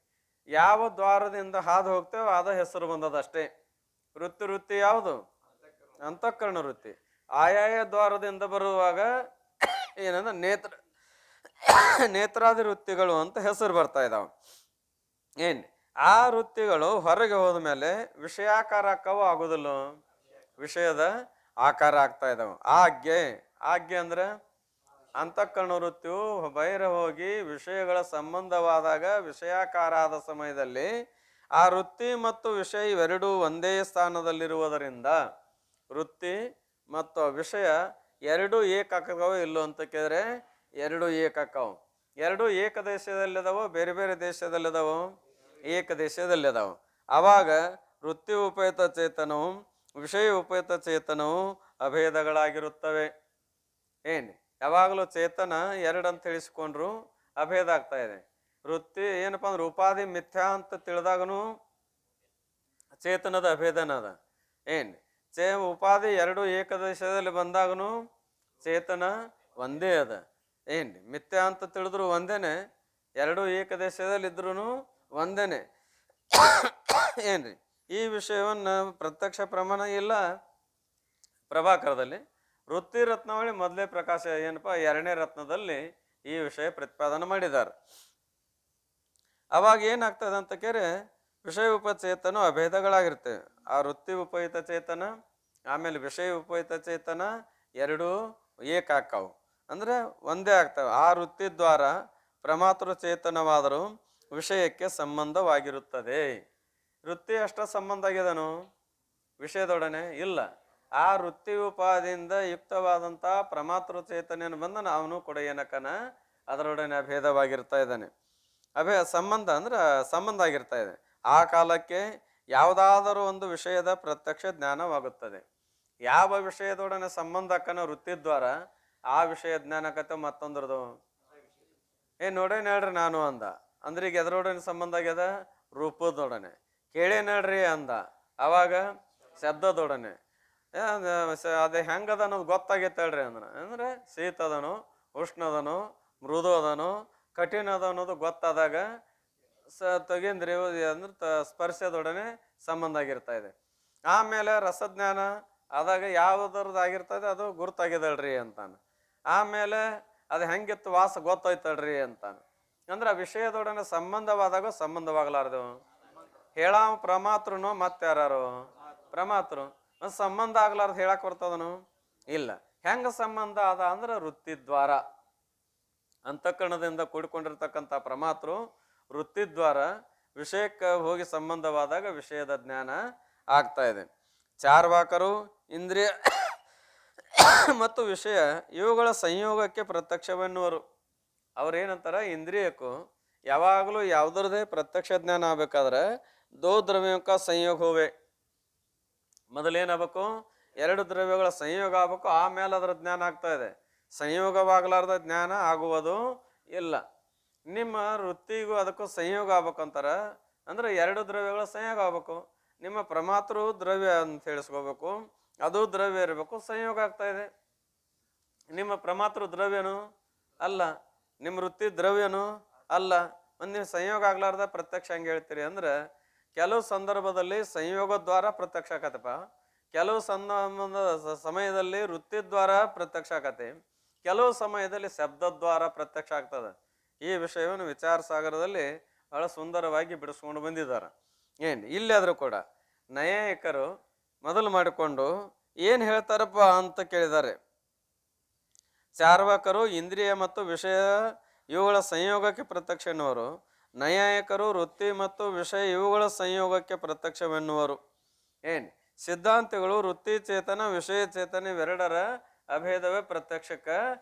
ಯಾವ ದ್ವಾರದಿಂದ ಹಾದು ಹೋಗ್ತೇವೆ ಅದ ಹೆಸರು ಬಂದದಷ್ಟೇ. ವೃತ್ತಿ ಯಾವುದು? ಅಂತಃಕರಣ ವೃತ್ತಿ. ಆಯಾಯ ದ್ವಾರದಿಂದ ಬರುವಾಗ ಏನಂದ್ರೆ ನೇತ್ರಾದಿ ವೃತ್ತಿಗಳು ಅಂತ ಹೆಸರು ಬರ್ತಾ ಇದಾವ. ಆ ವೃತ್ತಿಗಳು ಹೊರಗೆ ಹೋದ ಮೇಲೆ ವಿಷಯಾಕಾರ ಆಕ್ಕವು ಆಗುದಿಲ್ಲ, ವಿಷಯದ ಆಕಾರ ಆಗ್ತಾ ಇದಾವ. ಆಜ್ಞೆ ಅಂದ್ರೆ ಅಂತಃಕರಣ ವೃತ್ತಿಯು ಬೈರ ಹೋಗಿ ವಿಷಯಗಳ ಸಂಬಂಧವಾದಾಗ ವಿಷಯಾಕಾರ ಆದ ಸಮಯದಲ್ಲಿ ಆ ವೃತ್ತಿ ಮತ್ತು ವಿಷಯ ಇವೆರಡೂ ಒಂದೇ ಸ್ಥಾನದಲ್ಲಿರುವುದರಿಂದ ವೃತ್ತಿ ಮತ್ತು ವಿಷಯ ಎರಡೂ ಏಕಾಕ್ಕವ ಇಲ್ಲೋ ಅಂತ ಕೇಳಿದ್ರೆ ಎರಡು ಏಕಾಕ್ಕವು. ಎರಡು ಏಕದೇಶದಲ್ಲಿದಾವೋ ಬೇರೆ ಬೇರೆ ದೇಶದಲ್ಲಿದಾವೋ? ಏಕದೇಶದಲ್ಲಿದಾವ. ಆವಾಗ ವೃತ್ತಿ ಉಪಯುಕ್ತ ಚೇತನವು ವಿಷಯ ಉಪಯುಕ್ತ ಚೇತನವು ಅಭೇದಗಳಾಗಿರುತ್ತವೆ. ಯಾವಾಗಲೂ ಚೇತನ ಎರಡಂತ ತಿಳಿಸ್ಕೊಂಡ್ರು ಅಭೇದ ಆಗ್ತಾ ಇದೆ. ವೃತ್ತಿ ಏನಪ್ಪಾ ಅಂದ್ರೆ ಉಪಾಧಿ ಮಿಥ್ಯಾ ಅಂತ ತಿಳಿದಾಗನು ಚೇತನದ ಅಭೇದನ ಅದ. ಉಪಾಧಿ ಎರಡು ಏಕದೇಶದಲ್ಲಿ ಬಂದಾಗನು ಚೇತನ ಒಂದೇ ಅದ. ಮಿಥ್ಯಾ ಅಂತ ತಿಳಿದ್ರು ಒಂದೇನೆ, ಎರಡು ಏಕದೇಶದಲ್ಲಿ ಇದ್ರು ಒಂದೇನೆ. ಈ ವಿಷಯವನ್ನ ಪ್ರತ್ಯಕ್ಷ ಪ್ರಮಾಣ ಇಲ್ಲ ಪ್ರಭಾಕರದಲ್ಲಿ. ವೃತ್ತಿ ರತ್ನಾವಳಿ ಮೊದಲೇ ಪ್ರಕಾಶ ಏನಪ್ಪಾ 2ನೇ ರತ್ನದಲ್ಲಿ ಈ ವಿಷಯ ಪ್ರತಿಪಾದನೆ ಮಾಡಿದ್ದಾರೆ. ಅವಾಗ ಏನಾಗ್ತದೆ ಅಂತ ಕೇಳಿ ವಿಷಯ ಉಪಚೇತನ ಅಭೇದಗಳಾಗಿರ್ತೇವೆ. ಆ ವೃತ್ತಿ ಉಪಯುಕ್ತ ಚೇತನ ಆಮೇಲೆ ವಿಷಯ ಉಪಯುಕ್ತ ಚೇತನ ಎರಡೂ ಏಕಾಕ್ಕವು ಅಂದ್ರೆ ಒಂದೇ ಆಗ್ತವೆ. ಆ ವೃತ್ತಿ ದ್ವಾರ ಪ್ರಮಾತೃ ಚೇತನವಾದರೂ ವಿಷಯಕ್ಕೆ ಸಂಬಂಧವಾಗಿರುತ್ತದೆ. ವೃತ್ತಿ ಅಷ್ಟ ಸಂಬಂಧ ಆಗಿದನು ವಿಷಯದೊಡನೆ ಇಲ್ಲ. ಆ ವೃತ್ತಿ ಉಪಾದಿಯಿಂದ ಯುಕ್ತವಾದಂಥ ಪ್ರಮಾತೃ ಚೇತನೆಯನ್ನು ಬಂದ ಅವನು ಕೂಡ ಏನಕ್ಕನ ಅದರೊಡನೆ ಅಭೇದವಾಗಿರ್ತಾ ಇದ್ದಾನೆ. ಸಂಬಂಧ ಅಂದ್ರೆ ಸಂಬಂಧ ಆಗಿರ್ತಾ ಇದೆ. ಆ ಕಾಲಕ್ಕೆ ಯಾವುದಾದರೂ ಒಂದು ವಿಷಯದ ಪ್ರತ್ಯಕ್ಷ ಜ್ಞಾನವಾಗುತ್ತದೆ. ಯಾವ ವಿಷಯದೊಡನೆ ಸಂಬಂಧಕ್ಕನ ವೃತ್ತಿ ದ್ವಾರ ಆ ವಿಷಯ ಜ್ಞಾನಕತೆ ಮತ್ತೊಂದ್ರದು ನೋಡೇನ್ ಹೇಳ್ರಿ ನಾನು ಅಂದ ಅಂದ್ರೆ ಈಗ ಎದರೊಡನೆ ಸಂಬಂಧ ಆಗ್ಯದ? ರೂಪದೊಡನೆ. ಕೇಳೇನ್ ಹೇಳ್ರಿ ಅಂದ ಅವಾಗ ಶಬ್ದದೊಡನೆ. ಅದೇ ಹೆಂಗದ ಅನ್ನೋದು ಗೊತ್ತಾಗೈತೆ ಹೇಳ್ರಿ ಅಂದ್ರೆ ಶೀತ ಅದನು, ಉಷ್ಣ ಅದನು, ಮೃದು ಅದನು, ಕಠಿಣ ಅದ ಅನ್ನೋದು ಗೊತ್ತಾದಾಗ ತ್ವಗೇಂದ್ರಿಯ ಅಂದ್ರೆ ಸ್ಪರ್ಶದೊಡನೆ ಸಂಬಂಧ ಆಗಿರ್ತಾ ಇದೆ. ಆಮೇಲೆ ರಸಜ್ಞಾನ ಆದಾಗ ಯಾವುದ್ರದ್ದು ಆಗಿರ್ತದೆ ಅದು ಗುರುತಾಗಿದಳ್ರಿ ಅಂತಾನ. ಆಮೇಲೆ ಅದು ಹೆಂಗಿತ್ತು ವಾಸ ಗೊತ್ತಾಯ್ತಳ್ರಿ ಅಂತಾನ. ಅಂದ್ರೆ ಆ ವಿಷಯದೊಡನೆ ಸಂಬಂಧವಾದಾಗ ಸಂಬಂಧವಾಗಲಾರ್ದು ಹೇಳ ಪ್ರಮಾತೃನು ಮತ್ತಾರು ಪ್ರಮಾತೃ ಸಂಬಂಧ ಆಗ್ಲಾರ್ದು ಹೇಳಕ್ ಬರ್ತದನು ಇಲ್ಲ. ಹೆಂಗ ಸಂಬಂಧ ಅದ ಅಂದ್ರೆ ವೃತ್ತಿ ದ್ವಾರ. ಅಂತಃಕರಣದಿಂದ ಕೂಡಿಕೊಂಡಿರ್ತಕ್ಕಂಥ ಪರಮಾತ್ರು ವೃತ್ತಿದ್ವಾರ ವಿಷಯಕ್ಕೆ ಹೋಗಿ ಸಂಬಂಧವಾದಾಗ ವಿಷಯದ ಜ್ಞಾನ ಆಗ್ತಾ ಇದೆ. ಚಾರ್ವಾಕರು ಇಂದ್ರಿಯ ಮತ್ತು ವಿಷಯ ಇವುಗಳ ಸಂಯೋಗಕ್ಕೆ ಪ್ರತ್ಯಕ್ಷವೆನ್ನುವರು. ಅವ್ರೇನಂತಾರ, ಇಂದ್ರಿಯಕ್ಕೂ ಯಾವಾಗಲೂ ಯಾವುದರದೇ ಪ್ರತ್ಯಕ್ಷ ಜ್ಞಾನ ಆಗ್ಬೇಕಾದ್ರೆ ದೋ ದ್ರವ್ಯಕ ಸಂಯೋಗ ಹೋವೆ. ಮೊದಲೇನಾಗಬೇಕು, ಎರಡು ದ್ರವ್ಯಗಳ ಸಂಯೋಗ ಆಗ್ಬೇಕು, ಆಮೇಲೆ ಅದರ ಜ್ಞಾನ ಆಗ್ತಾ ಇದೆ. ಸಂಯೋಗವಾಗಲಾರ್ದ ಜ್ಞಾನ ಆಗುವುದು ಇಲ್ಲ. ನಿಮ್ಮ ವೃತ್ತಿಗೂ ಅದಕ್ಕೂ ಸಂಯೋಗ ಆಗ್ಬೇಕಂತಾರ, ಅಂದ್ರೆ ಎರಡು ದ್ರವ್ಯಗಳ ಸಂಯೋಗ ಆಗ್ಬೇಕು. ನಿಮ್ಮ ಪ್ರಮಾತೃ ದ್ರವ್ಯ ಅಂತ ಹೇಳಿಸ್ಕೋಬೇಕು, ಅದು ದ್ರವ್ಯ ಇರಬೇಕು, ಸಂಯೋಗ ಆಗ್ತಾ ಇದೆ. ನಿಮ್ಮ ಪ್ರಮಾತೃ ದ್ರವ್ಯನು ಅಲ್ಲ, ನಿಮ್ಮ ವೃತ್ತಿ ದ್ರವ್ಯನು ಅಲ್ಲ, ನೀವು ಸಂಯೋಗ ಆಗ್ಲಾರ್ದ ಪ್ರತ್ಯಕ್ಷ ಹಂಗೆ ಹೇಳ್ತೀರಿ ಅಂದ್ರೆ, ಕೆಲವು ಸಂದರ್ಭದಲ್ಲಿ ಸಂಯೋಗ ದ್ವಾರ ಪ್ರತ್ಯಕ್ಷ ಆಗತ್ತಪ್ಪ, ಕೆಲವು ಸಮಯದಲ್ಲಿ ವೃತ್ತಿ ದ್ವಾರ ಪ್ರತ್ಯಕ್ಷ ಆಗತ್ತೆ, ಕೆಲವು ಸಮಯದಲ್ಲಿ ಶಬ್ದದ್ವಾರ ಪ್ರತ್ಯಕ್ಷ ಆಗ್ತದೆ. ಈ ವಿಷಯವನ್ನು ವಿಚಾರ ಸಾಗರದಲ್ಲಿ ಬಹಳ ಸುಂದರವಾಗಿ ಬಿಡಿಸ್ಕೊಂಡು ಬಂದಿದ್ದಾರೆ. ಇಲ್ಲಿ ಆದರೂ ಕೂಡ ನ್ಯಾಯಿಕರು ಮೊದಲು ಮಾಡಿಕೊಂಡು ಏನು ಹೇಳ್ತಾರಪ್ಪ ಅಂತ ಕೇಳಿದ್ದಾರೆ. ಚಾರ್ವಾಕರು ಇಂದ್ರಿಯ ಮತ್ತು ವಿಷಯ ಇವುಗಳ ಸಂಯೋಗಕ್ಕೆ ಪ್ರತ್ಯಕ್ಷವೆನ್ನುವರು, ನ್ಯಾಯಿಕರು ವೃತ್ತಿ ಮತ್ತು ವಿಷಯ ಇವುಗಳ ಸಂಯೋಗಕ್ಕೆ ಪ್ರತ್ಯಕ್ಷವೆನ್ನುವರು. ಸಿದ್ಧಾಂತಿಗಳು ವೃತ್ತಿ ಚೇತನ ವಿಷಯ ಚೇತನ ಇವೆರಡರ ಅಭೇದವೇ ಪ್ರತ್ಯಕ್ಷಕ್ಕೆ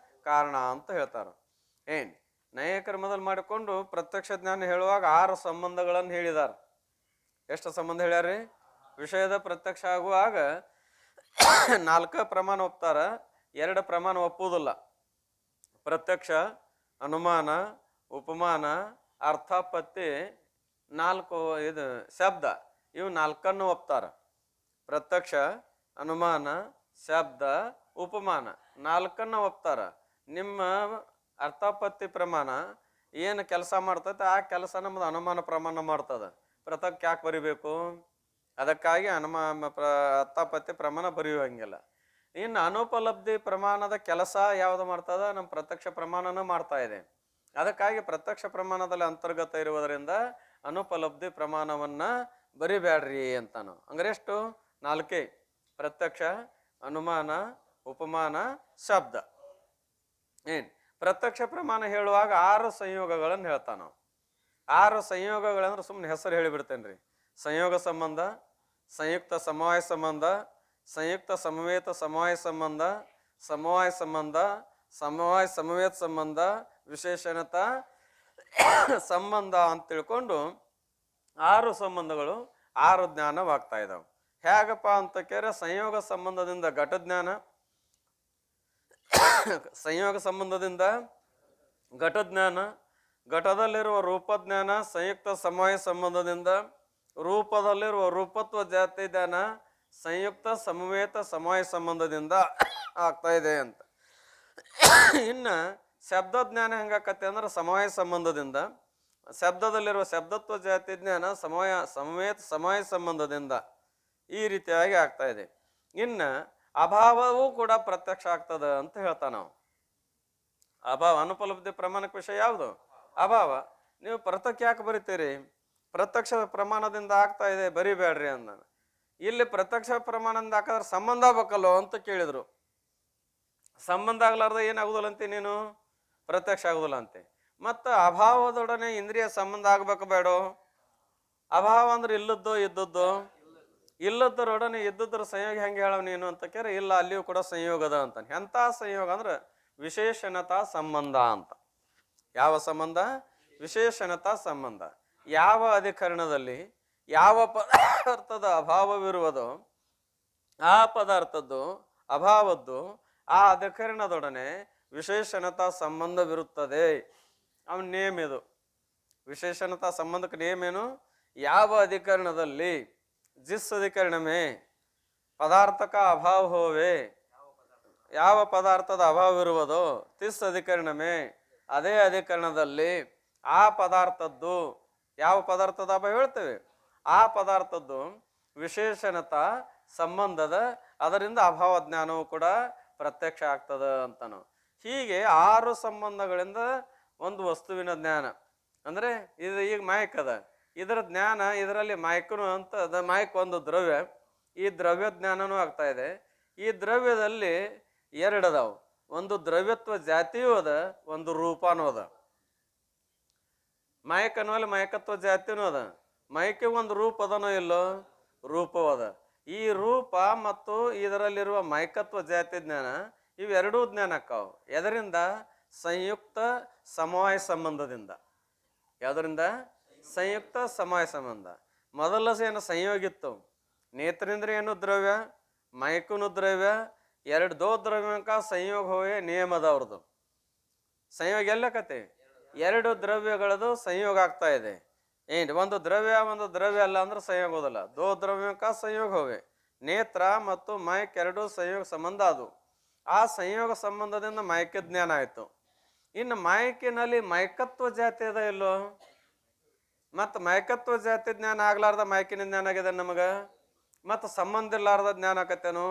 ಕಾರಣ ಅಂತ ಹೇಳ್ತಾರೆ. ನ್ಯಾಯಿಕರು ಮೊದಲು ಮಾಡಿಕೊಂಡು ಪ್ರತ್ಯಕ್ಷ ಜ್ಞಾನ ಹೇಳುವಾಗ 6 ಸಂಬಂಧಗಳನ್ನು ಹೇಳಿದ್ದಾರೆ. ಎಷ್ಟು ಸಂಬಂಧ ಹೇಳ್ಯಾರ್ರಿ? ವಿಷಯದ ಪ್ರತ್ಯಕ್ಷ ಆಗುವಾಗ 4 ಪ್ರಮಾಣ ಒಪ್ತಾರ, 2 ಪ್ರಮಾಣ ಒಪ್ಪುವುದಿಲ್ಲ. ಪ್ರತ್ಯಕ್ಷ, ಅನುಮಾನ, ಉಪಮಾನ, ಅರ್ಥಾಪತ್ತಿ, 4 ಶಬ್ದ, ಇವು 4 ಒಪ್ತಾರ. ಪ್ರತ್ಯಕ್ಷ, ಅನುಮಾನ, ಶಬ್ದ, ಉಪಮಾನ 4 ಒಪ್ತಾರ. ನಿಮ್ಮ ಅರ್ಥಾಪತ್ತಿ ಪ್ರಮಾಣ ಏನು ಕೆಲಸ ಮಾಡ್ತೈತೆ ಆ ಕೆಲಸ ನಮ್ಮದು ಅನುಮಾನ ಪ್ರಮಾಣ ಮಾಡ್ತದೆ. ಪ್ರತ್ಯಕ್ಷ ಯಾಕೆ ಬರಿಬೇಕು? ಅದಕ್ಕಾಗಿ ಅರ್ಥಾಪತ್ತಿ ಪ್ರಮಾಣ ಬರೆಯುವಂಗಿಲ್ಲ. ಇನ್ನು ಅನುಪಲಬ್ಧಿ ಪ್ರಮಾಣದ ಕೆಲಸ ಯಾವುದು ಮಾಡ್ತದ? ನಮ್ಮ ಪ್ರತ್ಯಕ್ಷ ಪ್ರಮಾಣನೂ ಮಾಡ್ತಾ ಇದೆ. ಅದಕ್ಕಾಗಿ ಪ್ರತ್ಯಕ್ಷ ಪ್ರಮಾಣದಲ್ಲಿ ಅಂತರ್ಗತ ಇರುವುದರಿಂದ ಅನುಪಲಬ್ಧಿ ಪ್ರಮಾಣವನ್ನ ಬರಿಬ್ಯಾಡ್ರಿ ಅಂತಾನು. ಹಂಗಾರೆ ಎಷ್ಟು? 4: ಪ್ರತ್ಯಕ್ಷ, ಅನುಮಾನ, ಉಪಮಾನ, ಶಬ್ದ. ಪ್ರತ್ಯಕ್ಷ ಪ್ರಮಾಣ ಹೇಳುವಾಗ 6 ಸಂಯೋಗಗಳನ್ನು ಹೇಳ್ತಾನ. 6 ಸಂಯೋಗಗಳಂದ್ರೆ ಸುಮ್ಮನೆ ಹೆಸರು ಹೇಳಿಬಿಡ್ತೇನೆ ರೀ. ಸಂಯೋಗ ಸಂಬಂಧ, ಸಂಯುಕ್ತ ಸಮವಾಯ ಸಂಬಂಧ, ಸಂಯುಕ್ತ ಸಮವೇತ ಸಮವಾಯ ಸಂಬಂಧ, ಸಮವಾಯ ಸಂಬಂಧ, ಸಮವಾಯ ಸಮವೇತ ಸಂಬಂಧ, ವಿಶೇಷಣತಾ ಸಂಬಂಧ ಅಂತ ತಿಳ್ಕೊಂಡು 6 ಸಂಬಂಧಗಳು 6 ಜ್ಞಾನವಾಗ್ತಾ ಇದಾವೆ. ಹೇಗಪ್ಪ ಅಂತ ಕೇಳಿದ್ರೆ, ಸಂಯೋಗ ಸಂಬಂಧದಿಂದ ಘಟ ಜ್ಞಾನ, ಸಂಯೋಗ ಸಂಬಂಧದಿಂದ ಘಟ ಜ್ಞಾನ, ಘಟದಲ್ಲಿರುವ ರೂಪಜ್ಞಾನ, ಸಂಯುಕ್ತ ಸಮವಾಯ ಸಂಬಂಧದಿಂದ ರೂಪದಲ್ಲಿರುವ ರೂಪತ್ವ ಜಾತಿ ಜ್ಞಾನ ಸಂಯುಕ್ತ ಸಮವೇತ ಸಮವಾಯ ಸಂಬಂಧದಿಂದ ಆಗ್ತಾ ಇದೆ ಅಂತ. ಇನ್ನು ಶಬ್ದಜ್ಞಾನ ಹೆಂಗಾಕತ್ತೆ ಅಂದ್ರೆ ಸಮವಾಯ ಸಂಬಂಧದಿಂದ, ಶಬ್ದದಲ್ಲಿರುವ ಶಬ್ದತ್ವ ಜಾತಿ ಜ್ಞಾನ ಸಮವೇತ ಸಮವಾಯ ಸಂಬಂಧದಿಂದ ಈ ರೀತಿಯಾಗಿ ಆಗ್ತಾ ಇದೆ. ಇನ್ನು ಅಭಾವವೂ ಕೂಡ ಪ್ರತ್ಯಕ್ಷ ಆಗ್ತದ ಅಂತ ಹೇಳ್ತಾ ನಾವು. ಅಭಾವ ಅನುಪಲಬ್ಧಿ ಪ್ರಮಾಣಕ್ಕೆ ವಿಷಯ ಯಾವುದು? ಅಭಾವ. ನೀವು ಪ್ರತ್ಯಕ್ಷ ಯಾಕೆ ಬರಿತೀರಿ? ಪ್ರತ್ಯಕ್ಷ ಪ್ರಮಾಣದಿಂದ ಆಗ್ತಾ ಇದೆ, ಬರಿಬೇಡ್ರಿ ಅಂದ. ಇಲ್ಲಿ ಪ್ರತ್ಯಕ್ಷ ಪ್ರಮಾಣದಿಂದ ಹಾಕಿದ್ರೆ ಸಂಬಂಧ ಆಗ್ಬೇಕಲ್ಲೋ ಅಂತ ಕೇಳಿದ್ರು. ಸಂಬಂಧ ಆಗ್ಲಾರ್ದ ಏನಾಗುದಿಲ್ಲ ಅಂತೆ, ನೀನು ಪ್ರತ್ಯಕ್ಷ ಆಗುದಿಲ್ಲ ಅಂತೆ. ಮತ್ತು ಅಭಾವದೊಡನೆ ಇಂದ್ರಿಯ ಸಂಬಂಧ ಆಗ್ಬೇಕು ಬೇಡೋ? ಅಭಾವ ಅಂದ್ರೆ ಇಲ್ಲದ್ದು ಇದ್ದದ್ದು, ಇಲ್ಲದರೊಡನೆ ಇದ್ದದ್ರ ಸಂಯೋಗ ಹೆಂಗೆ ಹೇಳವ್ ನೀನು ಅಂತ ಕೇಳಿ, ಇಲ್ಲ ಅಲ್ಲಿಯೂ ಕೂಡ ಸಂಯೋಗದ ಅಂತಾನೆ. ಎಂಥ ಸಂಯೋಗ ಅಂದ್ರೆ ವಿಶೇಷಣತಾ ಸಂಬಂಧ ಅಂತ. ಯಾವ ಸಂಬಂಧ? ವಿಶೇಷಣತಾ ಸಂಬಂಧ. ಯಾವ ಅಧಿಕರಣದಲ್ಲಿ ಯಾವ ಪದಾರ್ಥದ ಅಭಾವವಿರುವುದೋ ಆ ಪದಾರ್ಥದ್ದು ಅಭಾವದ್ದು ಆ ಅಧಿಕರಣದೊಡನೆ ವಿಶೇಷಣತಾ ಸಂಬಂಧವಿರುತ್ತದೆ. ಅವನ ನೇಮ್ ಇದು. ವಿಶೇಷಣತಾ ಸಂಬಂಧಕ್ಕೆ ನೇಮ್ ಏನು? ಯಾವ ಅಧಿಕರಣದಲ್ಲಿ ಜಿಸ್ ಅಧಿಕರಣಮೇ ಪದಾರ್ಥಕ ಅಭಾವ ಹೋವೆ, ಯಾವ ಪದಾರ್ಥದ ಅಭಾವವಿರುವುದೋ ತಿಸ್ ಅಧಿಕರಣಮೇ ಅದೇ ಅಧಿಕರಣದಲ್ಲಿ ಆ ಪದಾರ್ಥದ್ದು, ಯಾವ ಪದಾರ್ಥದ ಅಭಾವ ಹೇಳ್ತೇವೆ ಆ ಪದಾರ್ಥದ್ದು ವಿಶೇಷಣತಾ ಸಂಬಂಧದ, ಅದರಿಂದ ಅಭಾವ ಜ್ಞಾನವು ಕೂಡ ಪ್ರತ್ಯಕ್ಷ ಆಗ್ತದ ಅಂತನೋ. ಹೀಗೆ 6 ಸಂಬಂಧಗಳಿಂದ ಒಂದು ವಸ್ತುವಿನ ಜ್ಞಾನ. ಅಂದ್ರೆ ಇದು ಈಗ ಮಾಯಕ್ ಅದ, ಇದರ ಜ್ಞಾನ ಇದರಲ್ಲಿ ಮಾಯಕನು ಅಂತ ಅದ. ಮಾಯಕ್ ಒಂದು ದ್ರವ್ಯ, ಈ ದ್ರವ್ಯ ಜ್ಞಾನನೂ ಆಗ್ತಾ ಇದೆ. ಈ ದ್ರವ್ಯದಲ್ಲಿ 2 ಅದಾವು. ಒಂದು ದ್ರವ್ಯತ್ವ ಜಾತಿಯೂ ಅದ, ಒಂದು ರೂಪನೂ ಅದ. ಮಯಕ್ ಅನ್ನುವಲ್ಲಿ ಮಯಕತ್ವ ಜಾತಿನೂ ಅದ. ಮಯಕ್ಕೆ ಒಂದು ರೂಪ ಅದನೋ ಇಲ್ಲೋ? ರೂಪವೂ ಅದ. ಈ ರೂಪ ಮತ್ತು ಇದರಲ್ಲಿರುವ ಮಯಕತ್ವ ಜಾತಿ ಜ್ಞಾನ ಇವೆರಡೂ ಜ್ಞಾನ ಅಕ್ಕಾವು. ಎದರಿಂದ? ಸಂಯುಕ್ತ ಸಮವಾಯ ಸಂಬಂಧದಿಂದ. ಯಾವುದರಿಂದ? ಸಂಯುಕ್ತ ಸಮವಾಯ ಸಂಬಂಧ. ಮೊದಲ ಏನು ಸಂಯೋಗಿತ್ತು, ನೇತ್ರೇಂದ್ರಿಯನು ದ್ರವ್ಯ, ಮೈಕುನು ದ್ರವ್ಯ, ಎರಡು ದೋ ದ್ರವ್ಯಕ ಸಂಯೋಗ ಹೋಗಿ ನಿಯಮದ ಅವ್ರದ್ದು. ಸಂಯೋಗ ಎಲ್ಲಕತೆ? ಎರಡು ದ್ರವ್ಯಗಳದು ಸಂಯೋಗ ಆಗ್ತಾ ಇದೆ. ಒಂದು ದ್ರವ್ಯ ಅಲ್ಲ ಅಂದ್ರೆ ಸಂಯೋಗ ಹೋದಲ್ಲ. ದೋ ದ್ರವ್ಯಕ ಸಂಯೋಗ ಹೋವೆ. ನೇತ್ರ ಮತ್ತು ಮೈಕ್ ಎರಡು ಸಂಯೋಗ ಸಂಬಂಧ ಅದು. ಆ ಸಂಯೋಗ ಸಂಬಂಧದಿಂದ ಮೈಕ ಜ್ಞಾನ ಆಯ್ತು. ಇನ್ನು ಮೈಕಿನಲ್ಲಿ ಮೈಕತ್ವ ಜಾತಿ ಅದ ಇಲ್ಲೋ? ಮತ್ತು ಮೈಕತ್ವ ಜಾತಿ ಜ್ಞಾನ ಆಗ್ಲಾರ್ದ ಮೈಕಿನ ಜ್ಞಾನ ಆಗಿದೆ ನಮಗ. ಮತ್ತು ಸಂಬಂಧ ಇರ್ಲಾರ್ದ ಜ್ಞಾನ ಆಕತ್ತೇನು?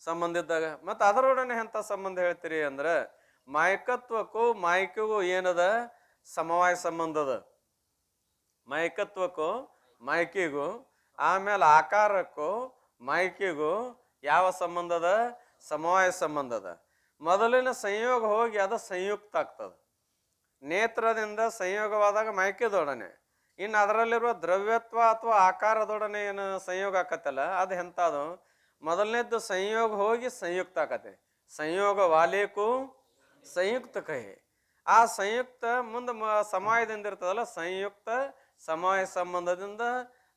ಸಂಬಂಧ ಇದ್ದಾಗ. ಮತ್ತು ಅದರೊಡನೆ ಎಂಥ ಸಂಬಂಧ ಹೇಳ್ತೀರಿ ಅಂದ್ರೆ, ಮೈಕತ್ವಕ್ಕೂ ಮೈಕಿಗೂ ಏನದ? ಸಮವಾಯ ಸಂಬಂಧ ಅದ. ಮೈಕತ್ವಕ್ಕೂ ಮೈಕಿಗೂ, ಆಮೇಲೆ ಆಕಾರಕ್ಕೂ ಮೈಕಿಗೂ ಯಾವ ಸಂಬಂಧ ಅದ? ಸಮವಾಯ ಸಂಬಂಧ ಅದ. ಮೊದಲಿನ ಸಂಯೋಗ ಹೋಗಿ ಅದು ಸಂಯುಕ್ತ ಆಗ್ತದೆ. ನೇತ್ರದಿಂದ ಸಂಯೋಗವಾದಾಗ ಮೈಕಿದೊಡನೆ, ಇನ್ನು ಅದರಲ್ಲಿರುವ ದ್ರವ್ಯತ್ವ ಅಥವಾ ಆಕಾರದೊಡನೆ ಏನು ಸಂಯೋಗ ಆಕತ್ತಲ್ಲ, ಅದು ಎಂಥದು? ಮೊದಲನೇದ್ದು ಸಂಯೋಗ ಹೋಗಿ ಸಂಯುಕ್ತ ಆಕತೆ. ಸಂಯೋಗ ವಾಲೇಕು ಸಂಯುಕ್ತ ಕಹಿ. ಆ ಸಂಯುಕ್ತ ಮುಂದೆ ಸಮವಾಯದಿಂದ ಇರ್ತದಲ್ಲ, ಸಂಯುಕ್ತ ಸಮವಾಯ ಸಂಬಂಧದಿಂದ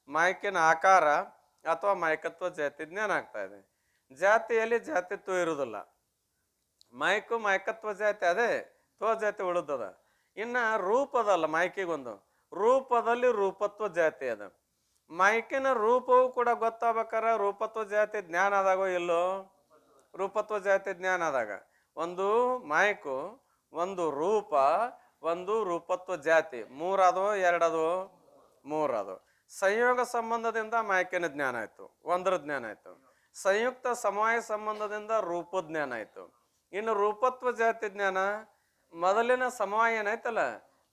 ಮೈಕಿನ ಆಕಾರ ಅಥವಾ ಮೈಕತ್ವ ಜಾತಿ ಜ್ಞಾನ ಆಗ್ತಾ ಇದೆ. ಜಾತಿಯಲ್ಲಿ ಜಾತಿತ್ವ ಇರುವುದಿಲ್ಲ. ಮೈಕು ಮೈಕತ್ವ ಜಾತಿ ಅದೇ, ತ್ವ ಜಾತಿ ಉಳಿದದ. ಇನ್ನು ರೂಪದಲ್ಲ, ಮೈಕಿಗೊಂದು ರೂಪದಲ್ಲಿ ರೂಪತ್ವ ಜಾತಿ ಅದ. ಮೈಕಿನ ರೂಪವು ಕೂಡ ಗೊತ್ತಾಗ್ಬೇಕಾರ ರೂಪತ್ವ ಜಾತಿ ಜ್ಞಾನ ಆದಾಗೋ ಇಲ್ಲೋ? ರೂಪತ್ವ ಜಾತಿ ಜ್ಞಾನ ಆದಾಗ ಒಂದು ಮೈಕು, ಒಂದು ರೂಪ, ಒಂದು ರೂಪತ್ವ ಜಾತಿ, ಮೂರದು ಎರಡದು ಮೂರದು. ಸಂಯೋಗ ಸಂಬಂಧದಿಂದ ಮೈಕಿನ ಜ್ಞಾನ ಆಯ್ತು, ಒಂದರ ಜ್ಞಾನ ಆಯ್ತು. ಸಂಯುಕ್ತ ಸಮವಾಯ ಸಂಬಂಧದಿಂದ ರೂಪ ಜ್ಞಾನ ಆಯ್ತು. ಇನ್ನು ರೂಪತ್ವ ಜಾತಿ ಜ್ಞಾನ ಮೊದಲಿನ ಸಮವಾಯ ಏನಾಯ್ತಲ್ಲ,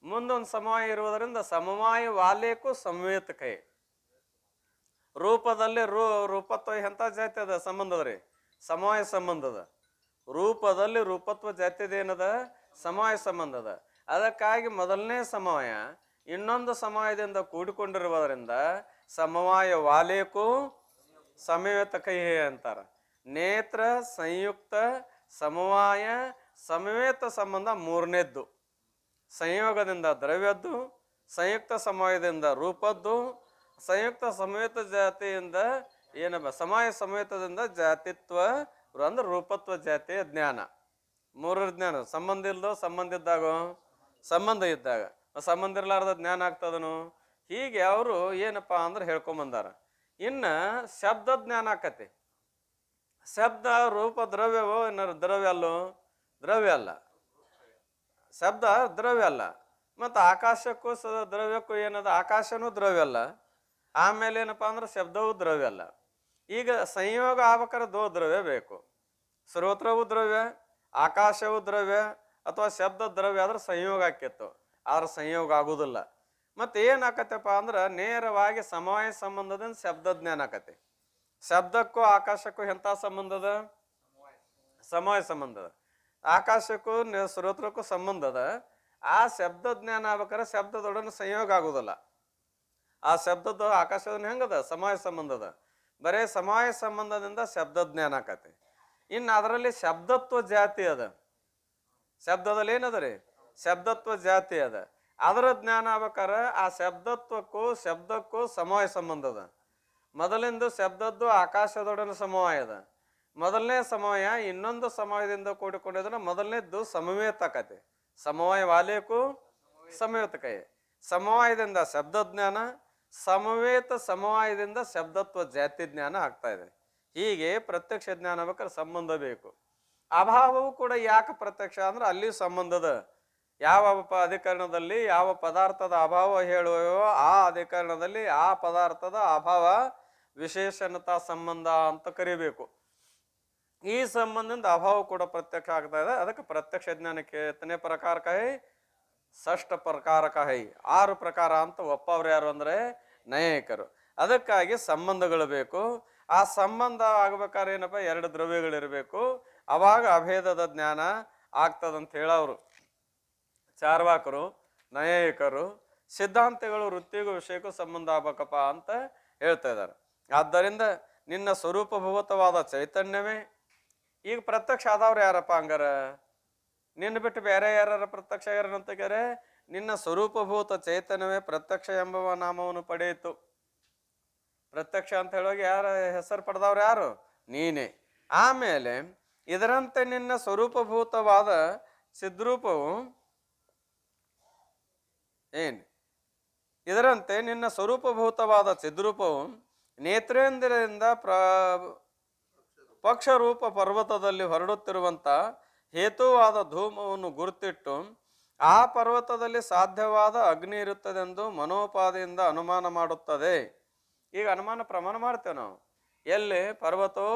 ಮುಂದೊಂದು ಸಮವಾಯ ಇರುವುದರಿಂದ ಸಮವಾಯ ವಾಲೇಕು ಸಂವೇತ ಕೈ. ರೂಪದಲ್ಲಿ ರೂಪತ್ವ ಎಂಥ ಜಾತಿ ಅದ? ಸಂಬಂಧದ್ರಿ ಸಮವಾಯ ಸಂಬಂಧದ. ರೂಪದಲ್ಲಿ ರೂಪತ್ವ ಜಾತಿದ ಏನದ? ಸಮವಾಯ ಸಂಬಂಧದ. ಅದಕ್ಕಾಗಿ ಮೊದಲನೇ ಸಮವಾಯ ಇನ್ನೊಂದು ಸಮವಾಯದಿಂದ ಕೂಡಿಕೊಂಡಿರುವುದರಿಂದ ಸಮವಾಯ ವಾಲೇಕು ಸಮವೇತ ಕೈ ಅಂತಾರ. ನೇತ್ರ ಸಂಯುಕ್ತ ಸಮವಾಯ ಸಮವೇತ ಸಂಬಂಧ ಮೂರನೇದ್ದು. ಸಂಯೋಗದಿಂದ ದ್ರವ್ಯದ್ದು, ಸಂಯುಕ್ತ ಸಮವಾಯದಿಂದ ರೂಪದ್ದು, ಸಂಯುಕ್ತ ಸಮವೇತ ಜಾತಿಯಿಂದ ಏನಪ್ಪ ಸಮವಾಯ ಸಮವೇತದಿಂದ ಜಾತಿತ್ವ ಅಂದ್ರೆ ರೂಪತ್ವ ಜಾತಿಯ ಜ್ಞಾನ. ಮೂರರ ಜ್ಞಾನ. ಸಂಬಂಧ ಇಲ್ದೋ ಸಂಬಂಧ ಇದ್ದಾಗ, ಸಂಬಂಧ ಇದ್ದಾಗ ಸಂಬಂಧ ಇರ್ಲಾರ್ದ ಜ್ಞಾನ ಆಗ್ತದನು. ಹೀಗೆ ಅವರು ಏನಪ್ಪಾ ಅಂದ್ರೆ ಹೇಳ್ಕೊಂಬಂದಾರ. ಇನ್ನು ಶಬ್ದ ಜ್ಞಾನ ಆಕತಿ. ಶಬ್ದ ರೂಪ ದ್ರವ್ಯವೋ ಏನಾರು ದ್ರವ್ಯ ಅಲ್ಲೋ? ದ್ರವ್ಯ ಅಲ್ಲ. ಶಬ್ದ ದ್ರವ್ಯ ಅಲ್ಲ. ಮತ್ತು ಆಕಾಶಕ್ಕೂ ದ್ರವ್ಯಕ್ಕೂ ಏನದ? ಆಕಾಶನೂ ದ್ರವ್ಯ ಅಲ್ಲ. ಆಮೇಲೆ ಏನಪ್ಪಾ ಅಂದ್ರೆ ಶಬ್ದವೂ ದ್ರವ್ಯ ಅಲ್ಲ. ಈಗ ಸಂಯೋಗ ಆಗ್ಬೇಕಾದ್ರೆ ದೋ ದ್ರವ್ಯ ಬೇಕು. ಶ್ರೋತ್ರವೂ ದ್ರವ್ಯ, ಆಕಾಶವೂ ದ್ರವ್ಯ ಅಥವಾ ಶಬ್ದ ದ್ರವ್ಯ ಆದ್ರೆ ಸಂಯೋಗ ಆಕಿತ್ತು. ಆದ್ರೆ ಸಂಯೋಗ ಆಗುದಿಲ್ಲ. ಮತ್ತೆ ಏನಾಕತ್ತಪ್ಪ ಅಂದ್ರೆ ನೇರವಾಗಿ ಸಮವಾಯ ಸಂಬಂಧದಿಂದ ಶಬ್ದ ಜ್ಞಾನ ಆಕತಿ. ಶಬ್ದಕ್ಕೂ ಆಕಾಶಕ್ಕೂ ಎಂಥ ಸಂಬಂಧದ? ಸಮವಾಯ ಸಂಬಂಧದ. ಆಕಾಶಕ್ಕೂ ಶ್ರೋತ್ರಕ್ಕೂ ಸಂಬಂಧದ. ಆ ಶಬ್ದ ಜ್ಞಾನ ಆಗ್ಬೇಕಾದ್ರೆ ಶಬ್ದದೊಡನೆ ಸಂಯೋಗ ಆಗುದಿಲ್ಲ. ಆ ಶಬ್ದದ ಆಕಾಶದ ಹೆಂಗದ? ಸಮವಾಯ ಸಂಬಂಧದ. ಬರೇ ಸಮವಾಯ ಸಂಬಂಧದಿಂದ ಶಬ್ದ ಜ್ಞಾನ ಆಕತಿ. ಇನ್ನು ಅದರಲ್ಲಿ ಶಬ್ದತ್ವ ಜಾತಿ ಅದ. ಶಬ್ದದಲ್ಲಿ ಏನದ ರೀ? ಶಬ್ದತ್ವ ಜಾತಿ ಅದ. ಅದರ ಜ್ಞಾನ ಆಗ್ಬೇಕಾರೆ ಆ ಶಬ್ದಕ್ಕೂ ಸಮವಾಯ ಸಂಬಂಧ ಅದ. ಮೊದಲಿಂದು ಶಬ್ದದ್ದು ಆಕಾಶದೊಡನೆ ಸಮವಾಯ ಅದ. ಮೊದಲನೇ ಸಮವಾಯ ಇನ್ನೊಂದು ಸಮವಾಯದಿಂದ ಕೂಡಿಕೊಂಡಿದ್ರೆ ಮೊದಲನೇದ್ದು ಸಮವೇತ ಆಕತಿ. ಸಮವಾಯ ವಾಲೇಕು ಸಮವೇತ ಕೈ. ಸಮವಾಯದಿಂದ ಶಬ್ದ ಜ್ಞಾನ, ಸಮವೇತ ಸಮವಾಯದಿಂದ ಶಬ್ದತ್ವ ಜಾತಿ ಜ್ಞಾನ ಆಗ್ತಾ ಇದೆ. ಹೀಗೆ ಪ್ರತ್ಯಕ್ಷ ಜ್ಞಾನ ಬೇಕಾದ್ರೆ ಸಂಬಂಧ ಬೇಕು. ಅಭಾವವು ಕೂಡ ಯಾಕೆ ಪ್ರತ್ಯಕ್ಷ ಅಂದ್ರೆ ಅಲ್ಲಿ ಸಂಬಂಧದ. ಯಾವ ಅಧಿಕರಣದಲ್ಲಿ ಯಾವ ಪದಾರ್ಥದ ಅಭಾವ ಹೇಳುವೋ ಆ ಅಧಿಕರಣದಲ್ಲಿ ಆ ಪದಾರ್ಥದ ಅಭಾವ ವಿಶೇಷಣತಾ ಸಂಬಂಧ ಅಂತ ಕರಿಬೇಕು. ಈ ಸಂಬಂಧದಿಂದ ಅಭಾವ ಕೂಡ ಪ್ರತ್ಯಕ್ಷ ಆಗ್ತಾ ಇದೆ. ಅದಕ್ಕೆ ಪ್ರತ್ಯಕ್ಷ ಜ್ಞಾನಕ್ಕೆ ಎತ್ತನೇ ಪ್ರಕಾರ ಕಹಿ, ಷಷ್ಠ ಪ್ರಕಾರ ಕಹಿ, 6 ಪ್ರಕಾರ ಅಂತ ಒಪ್ಪವ್ರು ಯಾರು ಅಂದ್ರೆ ನೈಯಾಯಿಕರು. ಅದಕ್ಕಾಗಿ ಸಂಬಂಧಗಳು ಬೇಕು. ಆ ಸಂಬಂಧ ಆಗ್ಬೇಕಾದ್ರೆ ಏನಪ್ಪ? 2 ದ್ರವ್ಯಗಳಿರಬೇಕು. ಅವಾಗ ಅಭೇದದ ಜ್ಞಾನ ಆಗ್ತದಂತ ಹೇಳೋರು ಚಾರ್ವಾಕರು, ನ್ಯಾಯಿಕರು. ಸಿದ್ಧಾಂತಗಳು ವೃತ್ತಿಗೂ ವಿಷಯಕ್ಕೂ ಸಂಬಂಧ ಆಗ್ಬೇಕಪ್ಪ ಅಂತ ಹೇಳ್ತಾ ಇದ್ದಾರೆ. ಆದ್ದರಿಂದ ನಿನ್ನ ಸ್ವರೂಪಭೂತವಾದ ಚೈತನ್ಯವೇ ಈಗ ಪ್ರತ್ಯಕ್ಷ ಆದವ್ರು ಯಾರಪ್ಪ ಹಂಗಾರ? ನಿನ್ನ ಬಿಟ್ಟು ಬೇರೆ ಯಾರ ಪ್ರತ್ಯಕ್ಷ ಯಾರಂತಕ್ಯಾರೆ? ನಿನ್ನ ಸ್ವರೂಪಭೂತ ಚೈತನ್ಯವೇ ಪ್ರತ್ಯಕ್ಷ ಎಂಬ ನಾಮವನ್ನು ಪಡೆಯಿತು. ಪ್ರತ್ಯಕ್ಷ ಅಂತ ಹೇಳುವಾಗ ಯಾರ ಹೆಸರು ಪಡೆದವ್ರು ಯಾರು? ನೀನೇ. ಆಮೇಲೆ ಇದರಂತೆ ನಿನ್ನ ಸ್ವರೂಪಭೂತವಾದ ಸಿದ್ರೂಪವು ಇದರಂತೆ ನಿನ್ನ ಸ್ವರೂಪಭೂತವಾದ ಚಿದ್ರೂಪವು ನೇತ್ರೇಂದ್ರದಿಂದ ಪಕ್ಷರೂಪ ಪರ್ವತದಲ್ಲಿ ಹೊರಡುತ್ತಿರುವಂತ ಹೇತುವಾದ ಧೂಮವನ್ನು ಗುರುತಿಟ್ಟು ಆ ಪರ್ವತದಲ್ಲಿ ಸಾಧ್ಯವಾದ ಅಗ್ನಿ ಇರುತ್ತದೆಂದು ಮನೋಪಾದಿಯಿಂದ ಅನುಮಾನ ಮಾಡುತ್ತದೆ. ಈಗ ಅನುಮಾನ ಪ್ರಮಾಣ ಮಾಡ್ತೇವೆ ನಾವು. ಎಲ್ಲಿ? ಪರ್ವತೋ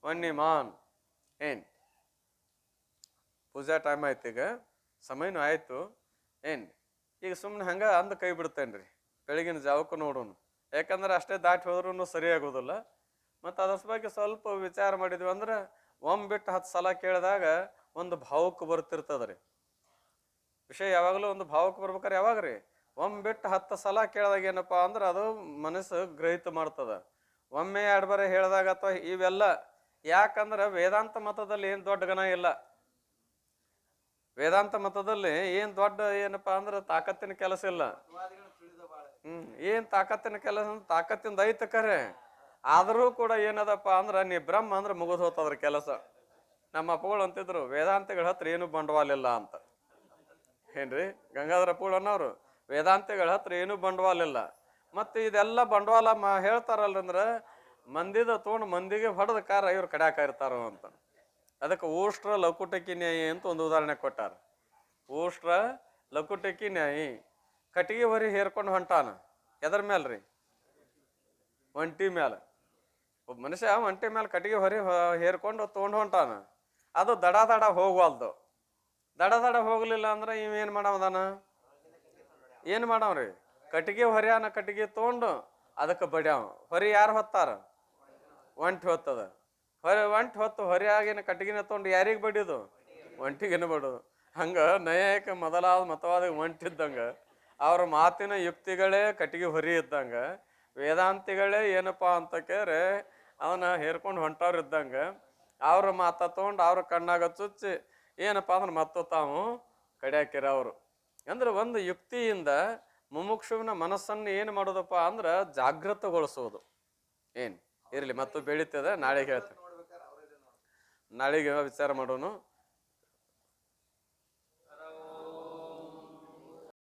ವನ್ಯಮಾನ್. ಪೂಜಾ ಟೈಮ್ ಆಯ್ತು, ಈಗ ಸಮಯನೂ ಆಯ್ತು. ಈಗ ಸುಮ್ಮನೆ ಹಂಗೆ ಅಂದು ಕೈ ಬಿಡ್ತೇನ್ರಿ, ಬೆಳಗಿನ ಜಾವಕ್ಕೂ ನೋಡೋಣ. ಯಾಕಂದ್ರೆ ಅಷ್ಟೇ ದಾಟಿ ಹೋದ್ರೂ ಸರಿಯಾಗೋದಿಲ್ಲ. ಮತ್ತು ಅದ್ರ ಬಗ್ಗೆ ಸ್ವಲ್ಪ ವಿಚಾರ ಮಾಡಿದ್ವಿ ಅಂದ್ರೆ ಬಿಟ್ಟು 10 ಸಲ ಕೇಳಿದಾಗ ಒಂದು ಭಾವಕ್ಕೆ ಬರ್ತಿರ್ತದ ವಿಷಯ. ಯಾವಾಗಲೂ ಒಂದು ಭಾವಕ್ಕೆ ಬರ್ಬೇಕಾರೆ ಯಾವಾಗ ರೀ? ಬಿಟ್ಟು 10 ಸಲ ಕೇಳಿದಾಗ ಏನಪ್ಪ ಅಂದ್ರೆ ಅದು ಮನಸ್ಸು ಗ್ರಹಿತ ಮಾಡ್ತದ. ಒಮ್ಮೆ 2 ಬಾರಿ ಹೇಳಿದಾಗ ಅಥವಾ ಇವೆಲ್ಲ. ಯಾಕಂದ್ರೆ ವೇದಾಂತ ಮತದಲ್ಲಿ ಏನು ದೊಡ್ಡ ಗಣ ಇಲ್ಲ. ವೇದಾಂತ ಮತದಲ್ಲಿ ಏನು ದೊಡ್ಡ ಏನಪ್ಪ ಅಂದ್ರೆ ತಾಕತ್ತಿನ ಕೆಲಸ ಇಲ್ಲ. ಏನ್ ತಾಕತ್ತಿನ ಕೆಲಸ ಅಂದ್ರೆ ತಾಕತ್ತಿಂದ ಐತ ಕರೆ. ಆದರೂ ಕೂಡ ಏನದಪ್ಪ ಅಂದ್ರೆ ನೀ ಬ್ರಹ್ಮ ಅಂದ್ರೆ ಮುಗಿದು ಹೋಗ್ತದ್ರ ಕೆಲಸ. ನಮ್ಮ ಅಪ್ಪಗಳು ಅಂತಿದ್ರು, ವೇದಾಂತಗಳ ಹತ್ರ ಏನು ಬಂಡವಾಳ ಇಲ್ಲ ಅಂತ. ಏನ್ರಿ ಗಂಗಾಧರ ಪೂಳನ್ನವ್ರು? ವೇದಾಂತಗಳ ಹತ್ರ ಏನು ಬಂಡವಾಳ ಇಲ್ಲ. ಮತ್ತೆ ಇದೆಲ್ಲ ಬಂಡವಾಳ ಹೇಳ್ತಾರಲ್ರಂದ್ರ ಮಂದಿದ ತೊಗೊಂಡು ಮಂದಿಗೆ ಹೊಡೆದ ಕಾರ ಇವ್ರು ಕಡ್ಯಾಕ ಇರ್ತಾರೋ ಅಂತ. ಅದಕ್ಕೆ ಊಷ್ಟ್ರ ಲಕುಟಕಿ ನ್ಯಾಯಿ ಅಂತ ಒಂದು ಉದಾಹರಣೆ ಕೊಟ್ಟಾರ. ಊಷ್ಟ್ರ ಲಕುಟಕಿ ನ್ಯಾಯಿ ಕಟ್ಟಿಗೆ ಹೊರಿ ಹೇರ್ಕೊಂಡು ಹೊಂಟಾನ. ಎದ್ರ ಮೇಲ್ರಿ? ಒಂಟಿ ಮ್ಯಾಲ. ಒಬ್ಬ ಮನುಷ್ಯ ಒಂಟಿ ಮೇಲೆ ಕಟ್ಟಿಗೆ ಹೊರಿ ಹೇರ್ಕೊಂಡು ತೊಗೊಂಡು ಹೊಂಟಾನ. ಅದು ದಡ ದಡ ಹೋಗ್ವಲ್ದು. ದಡ ದಡ ಹೋಗ್ಲಿಲ್ಲ ಅಂದ್ರೆ ಇವೇನ್ ಮಾಡವದಾನ? ಏನ್ ಮಾಡವ್ರಿ? ಕಟ್ಟಿಗೆ ಹೊರ್ಯಾನ. ಕಟ್ಟಿಗೆ ತೊಗೊಂಡು ಅದಕ್ಕೆ ಬಡ್ಯಾವ. ಹೊರಿ ಯಾರು ಹೊತ್ತಾರ? ಒಂಟಿ ಹೊತ್ತದ. ಒಂಟಿ ಹೊತ್ತು ಹೊರಿಯಾಗಿನ ಕಟ್ಟಿಗೆನ ತೊಗೊಂಡು ಯಾರಿಗೆ ಬಡಿಯೋದು? ಒಂಟಿಗೆನ ಬಡೋದು. ಹಂಗ ನಯಕ ಮೊದಲಾದ ಮತವಾದ ಒಂಟಿದ್ದಂಗ ಅವ್ರ ಮಾತಿನ ಯುಕ್ತಿಗಳೇ ಕಟ್ಟಿಗೆ ಹೊರಿ ಇದ್ದಂಗ ವೇದಾಂತಿಗಳೇ ಏನಪ್ಪಾ ಅಂತ ಕೇರೆ ಅವನ ಹೇರ್ಕೊಂಡು ಹೊಂಟವ್ರು ಇದ್ದಂಗ ಅವ್ರ ಮಾತ ತೊಗೊಂಡು ಅವ್ರ ಕಣ್ಣಾಗ ಚುಚ್ಚಿ ಏನಪ್ಪಾ ಅಂದ್ರೆ ಮತ್ತು ತಾವು ಕಡ್ಯಾಕಿರವ್ರು. ಅಂದ್ರೆ ಒಂದು ಯುಕ್ತಿಯಿಂದ ಮುಮುಕ್ಷುವಿನ ಮನಸ್ಸನ್ನು ಏನು ಮಾಡೋದಪ್ಪ ಅಂದ್ರೆ ಜಾಗೃತಗೊಳಿಸೋದು. ಇರ್ಲಿ ಮತ್ತು ಬೆಳೀತದೆ, ನಾಳೆಗೆ ಹೇಳ್ತೇನೆ. ನಾಳೆಗೆ ವಿಚಾರ ಮಾಡೋನು.